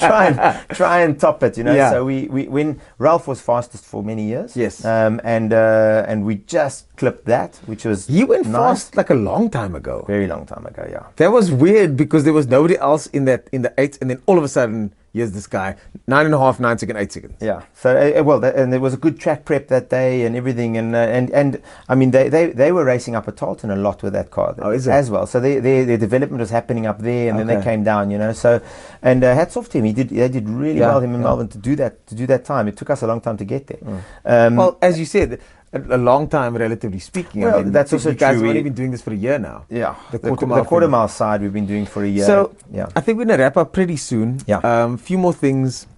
[SPEAKER 2] try and top it, So we when Ralph was fastest for many years, and we just clipped that, which was
[SPEAKER 1] he went fast like a long time ago,
[SPEAKER 2] very long time ago,
[SPEAKER 1] That was weird because there was nobody else in the 8, and then all of a sudden, here's this guy, 9.5, 9 seconds, 8 seconds.
[SPEAKER 2] Yeah. So and there was a good track prep that day and everything, and I mean they were racing up at Tarleton a lot with that car as well. So their development was happening up there, and then they came down, So, and hats off to him. They did really well, him and Melvin, to do that time. It took us a long time to get there.
[SPEAKER 1] Well, as you said, a long time, relatively speaking.
[SPEAKER 2] Well, I mean, that's also
[SPEAKER 1] you guys
[SPEAKER 2] true.
[SPEAKER 1] have only been doing this for a year now.
[SPEAKER 2] Yeah, the quarter mile side we've been doing for a year.
[SPEAKER 1] So I think we're going to wrap up pretty soon.
[SPEAKER 2] Yeah.
[SPEAKER 1] Few more things.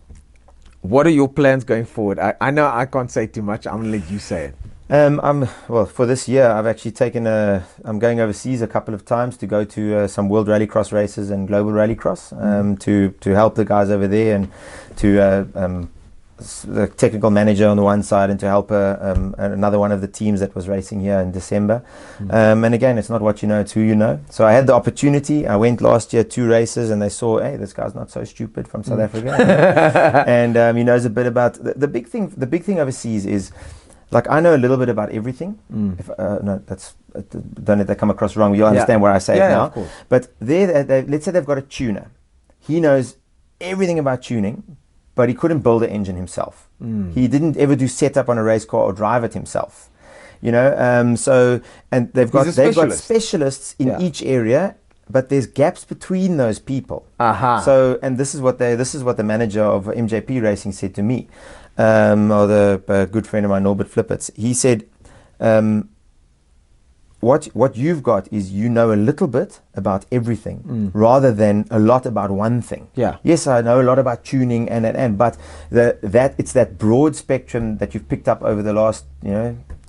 [SPEAKER 1] What are your plans going forward? I know I can't say too much. I'm going to let you say it.
[SPEAKER 2] Well, for this year, I've actually I'm going overseas a couple of times to go to some World Rallycross races and Global Rallycross to help the guys over there, and to the technical manager on the one side, and to help another one of the teams that was racing here in December. And again, it's not what you know, it's who you know. So I had the opportunity. I went last year 2 races, and they saw, hey, this guy's not so stupid from South Africa, and he knows a bit about the big thing. The big thing overseas is, like, I know a little bit about everything. If, no, don't let that come across wrong. You'll understand where I say it now. Of course. But let's say they've got a tuner. He knows everything about tuning, but he couldn't build an engine himself. He didn't ever do setup on a race car or drive it himself. You know, so, and they've got specialists in each area, but there's gaps between those people. So, and this is what the manager of MJP Racing said to me. Or the good friend of mine, Norbert Flipperts, he said, what you've got is, you know, a little bit about everything rather than a lot about one thing. Yes, I know a lot about tuning but it's that broad spectrum that you've picked up over the last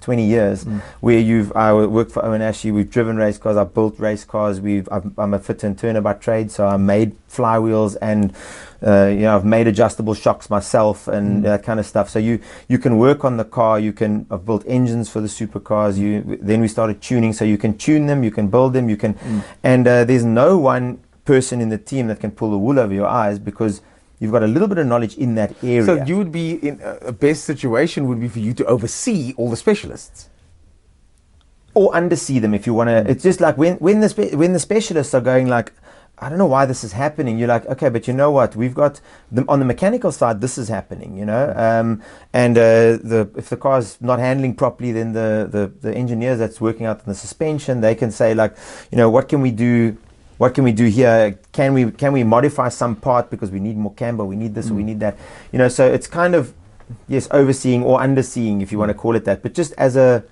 [SPEAKER 2] 20 years, where I worked for Owen Ashley. We've driven race cars, I've built race cars, I'm a fitter and turner by trade, so I made flywheels, and I've made adjustable shocks myself, and that kind of stuff. So you can work on the car. I've built engines for the supercars. Then we started tuning, so you can tune them, you can build them, and there's no one person in the team that can pull the wool over your eyes, because you've got a little bit of knowledge in that area.
[SPEAKER 1] So you would be in a best situation would be for you to oversee all the specialists,
[SPEAKER 2] or undersee them if you want to. It's just like when the specialists are going like, I don't know why this is happening. You're like, okay, but you know what? We've got on the mechanical side, this is happening, and if the car's not handling properly, then the engineers that's working out on the suspension, they can say like, what can we do? What can we do here? Can we modify some part because we need more camber? We need this or we need that. So it's kind of, yes, overseeing or underseeing, if you want to call it that, but just as a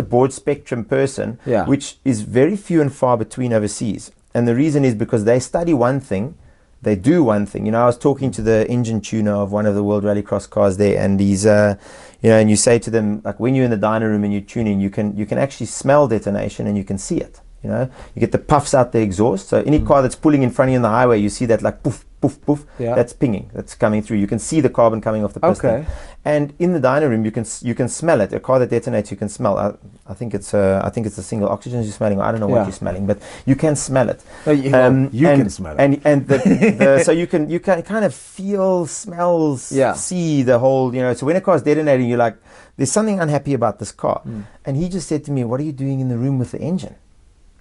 [SPEAKER 2] broad spectrum person, which is very few and far between overseas. And the reason is because they study one thing, they do one thing. I was talking to the engine tuner of one of the World Rallycross cars there, and he's, and you say to them, like, when you're in the dyno room and you're tuning, you can actually smell detonation and you can see it. You get the puffs out the exhaust. So any car that's pulling in front of you on the highway, you see that like poof, poof, poof. That's pinging. That's coming through. You can see the carbon coming off the piston. And in the dyno room, you can smell it. A car that detonates, you can smell. I think it's a single oxygen you're smelling. I don't know what you're smelling, but you can smell it.
[SPEAKER 1] You can smell it.
[SPEAKER 2] And so you can kind of feel, smells, see the whole. So when a car's detonating, you're like, there's something unhappy about this car. And he just said to me, "What are you doing in the room with the engine?"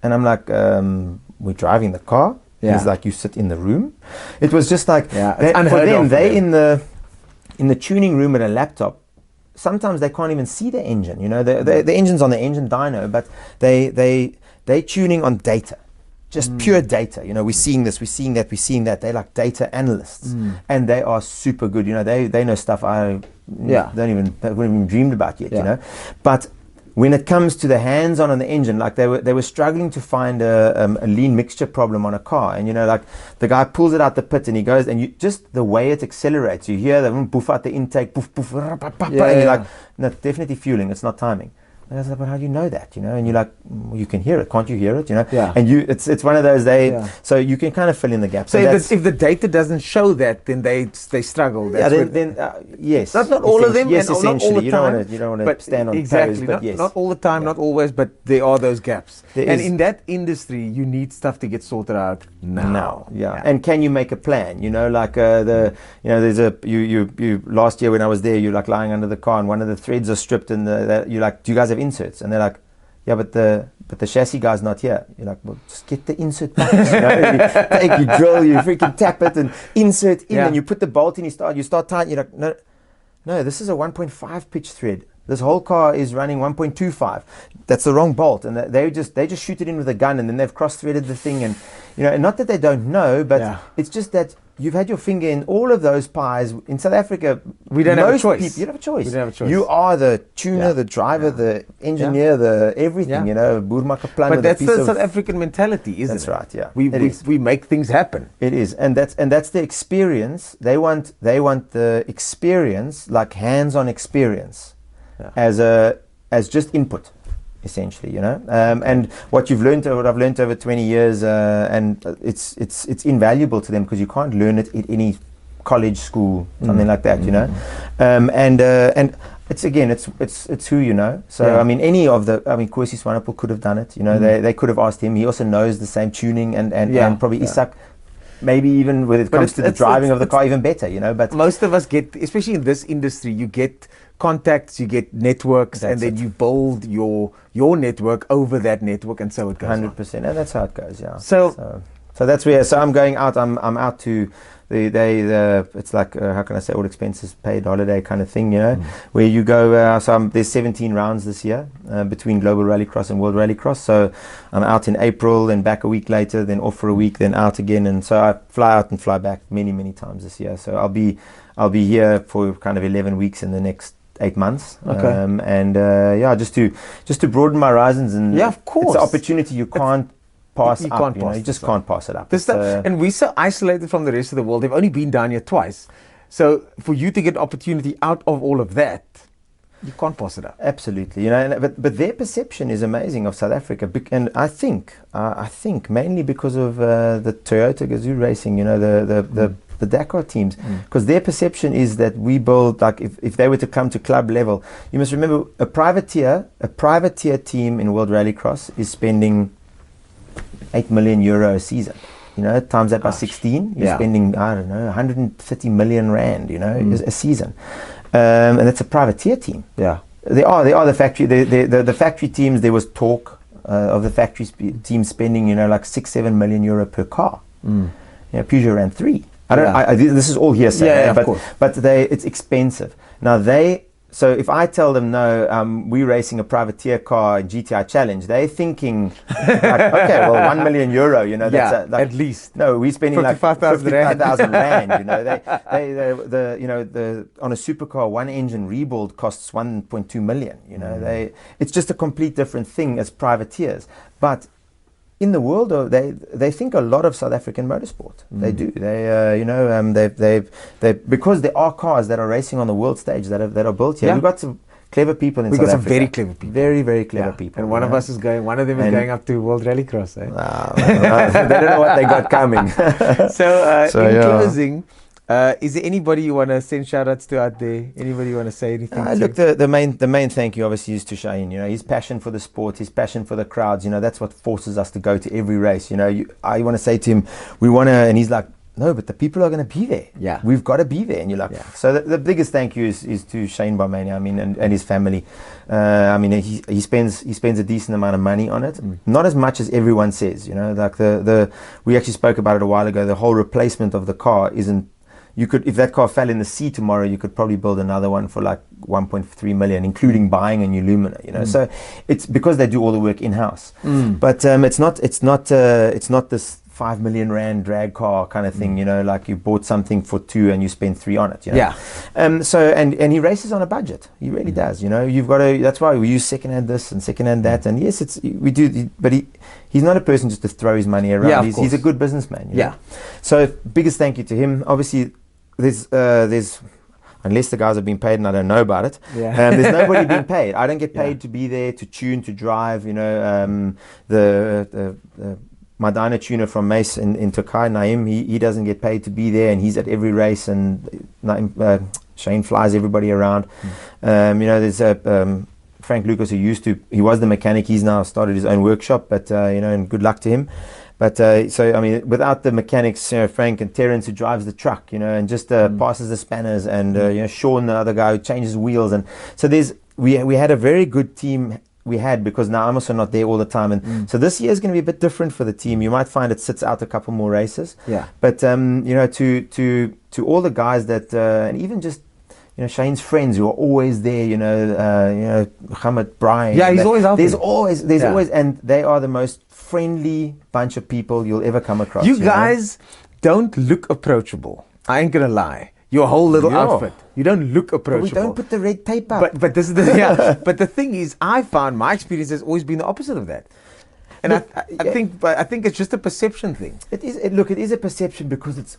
[SPEAKER 2] And I'm like, we're driving the car. He's like, you sit in the room. It was just like, for them, in the tuning room at a laptop, sometimes they can't even see the engine. The engine's on the engine dyno, but they tuning on data, just pure data. We're seeing this, we're seeing that, we're seeing that. They're like data analysts, and they are super good. They know stuff I haven't even dreamed about yet. But when it comes to the hands-on on the engine, like they were struggling to find a lean mixture problem on a car, and like the guy pulls it out the pit and he goes, and just the way it accelerates, you hear them poof out the intake, poof poof, and you're like, no, definitely fueling, it's not timing. And I was like, but how do you know that? And you're like, well, you can hear it, can't you hear it? And it's one of those so you can kind of fill in the gaps.
[SPEAKER 1] So if the data doesn't show that, then they struggle.
[SPEAKER 2] Yes.
[SPEAKER 1] Not all of them.
[SPEAKER 2] Yes,
[SPEAKER 1] and
[SPEAKER 2] essentially.
[SPEAKER 1] Not all the time.
[SPEAKER 2] You don't want to stand on
[SPEAKER 1] exactly.
[SPEAKER 2] toes, but yes.
[SPEAKER 1] Not all the time, not always, but there are those gaps. And in that industry, you need stuff to get sorted out now.
[SPEAKER 2] And can you make a plan? Like there's you last year when I was there, you're like lying under the car and one of the threads are stripped, and you're like, do you guys have inserts? And they're like, yeah, but the chassis guy's not here. You're like, well, just get the insert back. You drill, you freaking tap it and insert in, and you put the bolt in. You start tightening. You're like, no, this is a 1.5 pitch thread. This whole car is running 1.25. That's the wrong bolt, and they just shoot it in with a gun, and then they've cross-threaded the thing, and and not that they don't know, but it's just that you've had your finger in all of those pies. In South Africa,
[SPEAKER 1] we don't have a choice.
[SPEAKER 2] You don't have a choice.
[SPEAKER 1] We don't have a choice.
[SPEAKER 2] You are the tuner, the driver, the engineer, the everything.
[SPEAKER 1] But that's the South African mentality, isn't it?
[SPEAKER 2] That's right. Yeah,
[SPEAKER 1] we make things happen.
[SPEAKER 2] It is, and that's the experience. They want the experience, like hands-on experience, as as just input, essentially, you know. And what I've learned over 20 years, and it's invaluable to them, because you can't learn it at any college, school, something like that, you know. And it's again, it's who you know. So I mean, Kwesi Swanepoel could have done it, you know. They could have asked him. He also knows the same tuning, and probably Isak, maybe even when it comes to the driving of the car, even better, you know. But
[SPEAKER 1] most of us get, especially in this industry, you get contacts, you get networks, and then you build your network over that network, and so it goes.
[SPEAKER 2] 100%, and that's how it goes. Yeah.
[SPEAKER 1] So
[SPEAKER 2] that's where. So I'm going out. I'm out to it's like how can I say, all expenses paid holiday kind of thing, you know, where you go. There's 17 rounds this year between Global Rallycross and World Rallycross. So I'm out in April, then back a week later, then off for a week, then out again, and so I fly out and fly back many times this year. So I'll be here for kind of 11 weeks in the next 8 months. Okay. Just to broaden my horizons, and
[SPEAKER 1] of course,
[SPEAKER 2] it's an opportunity you can't pass
[SPEAKER 1] you
[SPEAKER 2] up.
[SPEAKER 1] Can't
[SPEAKER 2] you know, you just can't pass it up.
[SPEAKER 1] And we're so isolated from the rest of the world. They've only been down here twice. So for you to get opportunity out of all of that, you can't pass it up.
[SPEAKER 2] Absolutely, you know. But their perception is amazing of South Africa, and I think mainly because of the Toyota Gazoo racing. You know, the Dakar teams, because their perception is that we build, like, if they were to come to club level, you must remember a privateer team in World Rallycross is spending €8 million a season, you know, times that by 16, you're spending, I don't know, 130 million rand, you know, a season, and that's a privateer team.
[SPEAKER 1] Yeah,
[SPEAKER 2] they are the factory. The factory teams. There was talk of the factory teams spending, you know, like €6-7 million per car. You know, Peugeot ran 3. This is all hearsay, but it's expensive. Now so if I tell them, no, we're racing a privateer car in GTI Challenge, they're thinking, like, okay, well, €1 million, you know, that's
[SPEAKER 1] at least.
[SPEAKER 2] No, we're spending
[SPEAKER 1] 55,000
[SPEAKER 2] rand. You know, you know, on a supercar, one engine rebuild costs 1.2 million. You know, it's just a complete different thing as privateers. But in the world, they think a lot of South African motorsport. They do. They you know, they because there are cars that are racing on the world stage that are built here. We've got some clever people in South Africa.
[SPEAKER 1] We've got some very clever people.
[SPEAKER 2] Very clever people.
[SPEAKER 1] And one of them is going up to World Rallycross.
[SPEAKER 2] They don't know what they got coming.
[SPEAKER 1] So in closing, is there anybody you want to send shout-outs to out there? Anybody you want to say anything to?
[SPEAKER 2] Look, the main thank you obviously is to Shane. You know, his passion for the sport, his passion for the crowds. You know, that's what forces us to go to every race. You know, I want to say to him, we want to, and he's like, no, but the people are going to be there.
[SPEAKER 1] Yeah,
[SPEAKER 2] we've got to be there. And you're like, so the biggest thank you is to Shane Barmania. I mean, and his family. I mean, he spends a decent amount of money on it. Not as much as everyone says. You know, like we actually spoke about it a while ago. The whole replacement of the car isn't. You could, if that car fell in the sea tomorrow, you could probably build another one for like 1.3 million, including buying a new Lumina. You know, so it's because they do all the work in house. But it's not this 5 million rand drag car kind of thing. You know, like you bought something for 2 and you spend 3 on it. You know?
[SPEAKER 1] Yeah.
[SPEAKER 2] So and he races on a budget. He really does. You know, you've got to. That's why we use secondhand this and secondhand that. And yes, we do. But he's not a person just to throw his money around. He's a good businessman. You know? So biggest thank you to him. Obviously. There's unless the guys have been paid and I don't know about it. There's nobody being paid. I don't get paid to be there, to tune, to drive. You know, my dyno tuner from Mace in Turkey, Naim, he doesn't get paid to be there, and he's at every race. And Shane flies everybody around. You know, there's Frank Lucas, he was the mechanic. He's now started his own workshop. But you know, and good luck to him. But so I mean, without the mechanics, you know, Frank and Terence, who drives the truck, you know, and just passes the spanners, and you know, Sean, the other guy who changes wheels, and so we had a very good team. We had, because now I'm also not there all the time, and so this year is going to be a bit different for the team. You might find it sits out a couple more races. But you know, to all the guys that and even just, you know, Shane's friends who are always there, you know, Muhammad, Brian.
[SPEAKER 1] Yeah, he's always out there.
[SPEAKER 2] There's always, and they are the most friendly bunch of people you'll ever come across.
[SPEAKER 1] You guys don't look approachable. I ain't gonna lie. Your whole little outfit, you don't look approachable.
[SPEAKER 2] But we don't put the red tape up.
[SPEAKER 1] But this is the but the thing is, I found my experience has always been the opposite of that. And I think it's just a perception thing.
[SPEAKER 2] It is. Look, it is a perception because it's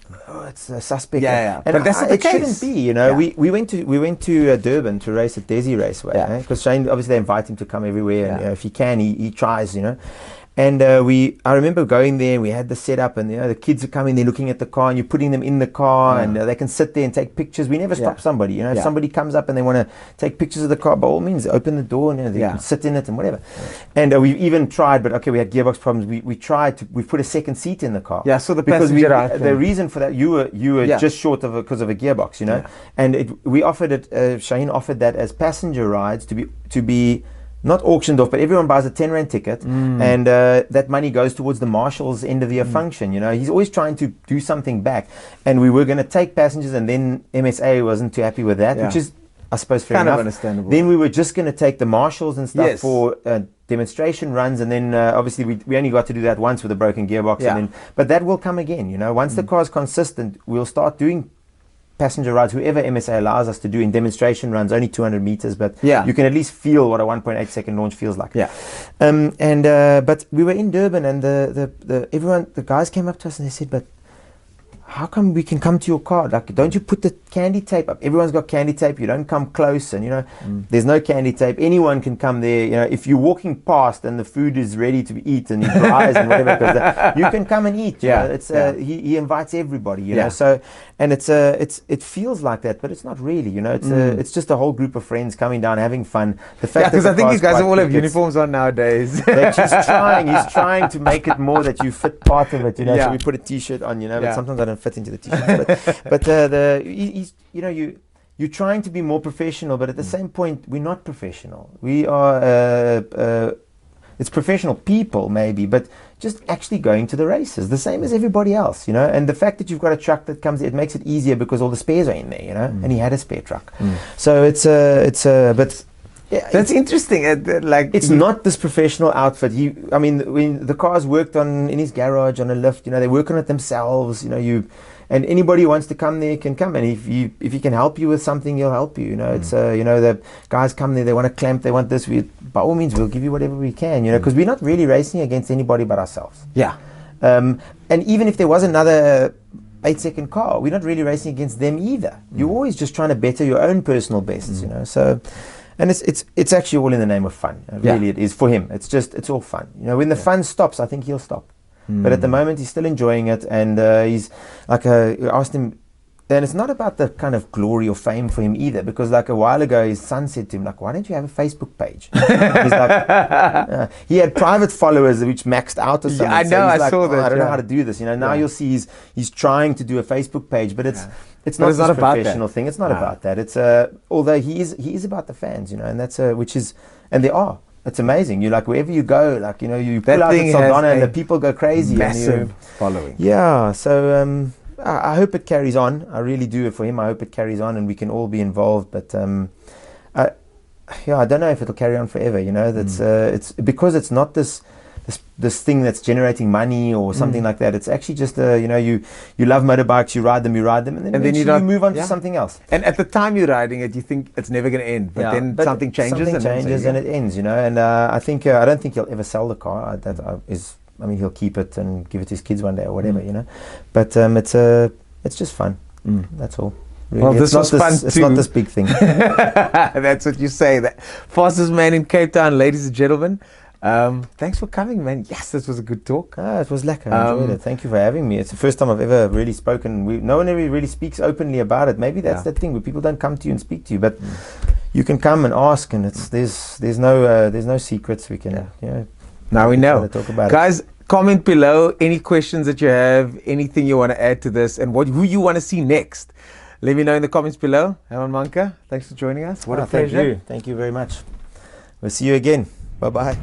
[SPEAKER 2] a suspect.
[SPEAKER 1] Yeah.
[SPEAKER 2] And
[SPEAKER 1] but that's not the
[SPEAKER 2] it
[SPEAKER 1] case.
[SPEAKER 2] shouldn't be. You know, we went to Durban to race at Desi Raceway. Because Shane, obviously, they invite him to come everywhere, and if he can, he tries. You know. And I remember going there and we had the setup, and the kids are coming, they're looking at the car, and you're putting them in the car, and they can sit there and take pictures. We never stop somebody. If somebody comes up and they want to take pictures of the car, by all means, open the door and they can sit in it and whatever. And we've even tried, but we had gearbox problems. We put a second seat in the car.
[SPEAKER 1] Yeah, so the
[SPEAKER 2] reason for that, you were just short of because of a gearbox, and we offered it. Shaheen offered that as passenger rides to be not auctioned off, but everyone buys a 10 rand ticket, and that money goes towards the marshal's end of the year function. He's always trying to do something back, and we were going to take passengers, and then MSA wasn't too happy with that, which is, I suppose, fair enough.
[SPEAKER 1] Understandable.
[SPEAKER 2] Then we were just going to take the marshals and stuff for demonstration runs, and then obviously we only got to do that once with a broken gearbox, but that will come again. Once the car is consistent, we'll start doing passenger rides, whoever MSA allows us to do in demonstration runs, only 200 meters, but you can at least feel what a 1.8 second launch feels like. But we were in Durban, and the guys came up to us and they said, but how come we can come to your car? Like, don't you put the candy tape up? Everyone's got candy tape. You don't come close, and there's no candy tape. Anyone can come there. If you're walking past and the food is ready to be eaten, and fries and whatever, you can come and eat. He invites everybody. So, and it feels like that, but it's not really. It's just a whole group of friends coming down having fun. The fact
[SPEAKER 1] because I think you guys all have uniforms on nowadays.
[SPEAKER 2] He's trying to make it more that you fit part of it. So we put a t-shirt on. But sometimes I don't fit into the t-shirt, but you're trying to be more professional, but at the same point we're not professional. We are it's professional people maybe, but just actually going to the races the same as everybody else, and the fact that you've got a truck that comes, it makes it easier because all the spares are in there, and he had a spare truck. So but
[SPEAKER 1] that's interesting.
[SPEAKER 2] It's not this professional outfit. When the car's worked on in his garage on a lift, they work on it themselves. And anybody who wants to come there can come. And if he can help you with something, he'll help you. It's the guys come there, they want to clamp, they want this. By all means, we'll give you whatever we can. Because we're not really racing against anybody but ourselves. And even if there was another 8-second car, we're not really racing against them either. You're always just trying to better your own personal bests. So. And it's actually all in the name of fun. Really, it is for him. It's all fun. When the fun stops, I think he'll stop. But at the moment, he's still enjoying it, and he's like I asked him. And it's not about the kind of glory or fame for him either, because like a while ago, his son said to him, like, why don't you have a Facebook page? He's like, he had private followers which maxed out or something.
[SPEAKER 1] I know,
[SPEAKER 2] so
[SPEAKER 1] I saw that.
[SPEAKER 2] I don't know how to do this. Now you'll see he's trying to do a Facebook page, but it's not a professional thing. It's not about that. It's although he is about the fans, and that's and they are. It's amazing. You like wherever you go, like you pull out at Saldana and the people go crazy.
[SPEAKER 1] Massive following.
[SPEAKER 2] Yeah. So I hope it carries on. I really do. For him, I hope it carries on, and we can all be involved. But I don't know if it'll carry on forever. That's it's because it's not this thing that's generating money or something like that. It's actually just you love motorbikes, you ride them, and then you move on to something else.
[SPEAKER 1] And at the time you're riding it, you think it's never going to end, but then something changes,
[SPEAKER 2] and it ends. And I think I don't think he'll ever sell the car. He'll keep it and give it to his kids one day or whatever. But it's just fun. That's all. Really.
[SPEAKER 1] Well, this was fun too.
[SPEAKER 2] It's not this big thing.
[SPEAKER 1] That's what you say. The fastest man in Cape Town, ladies and gentlemen. Thanks for coming, man. Yes, this was a good talk.
[SPEAKER 2] It was lekker. I enjoyed it. Thank you for having me. It's the first time I've ever really spoken. No one ever really speaks openly about it. Maybe that's the thing where people don't come to you and speak to you, but you can come and ask, and there's no secrets. We can
[SPEAKER 1] now we know.
[SPEAKER 2] Talk about
[SPEAKER 1] guys. Comment below any questions that you have, anything you want to add to this, and who you want to see next. Let me know in the comments below. Hermann Mahnke, thanks for joining us. What a pleasure.
[SPEAKER 2] Thank you very much. We'll see you again. Bye-bye.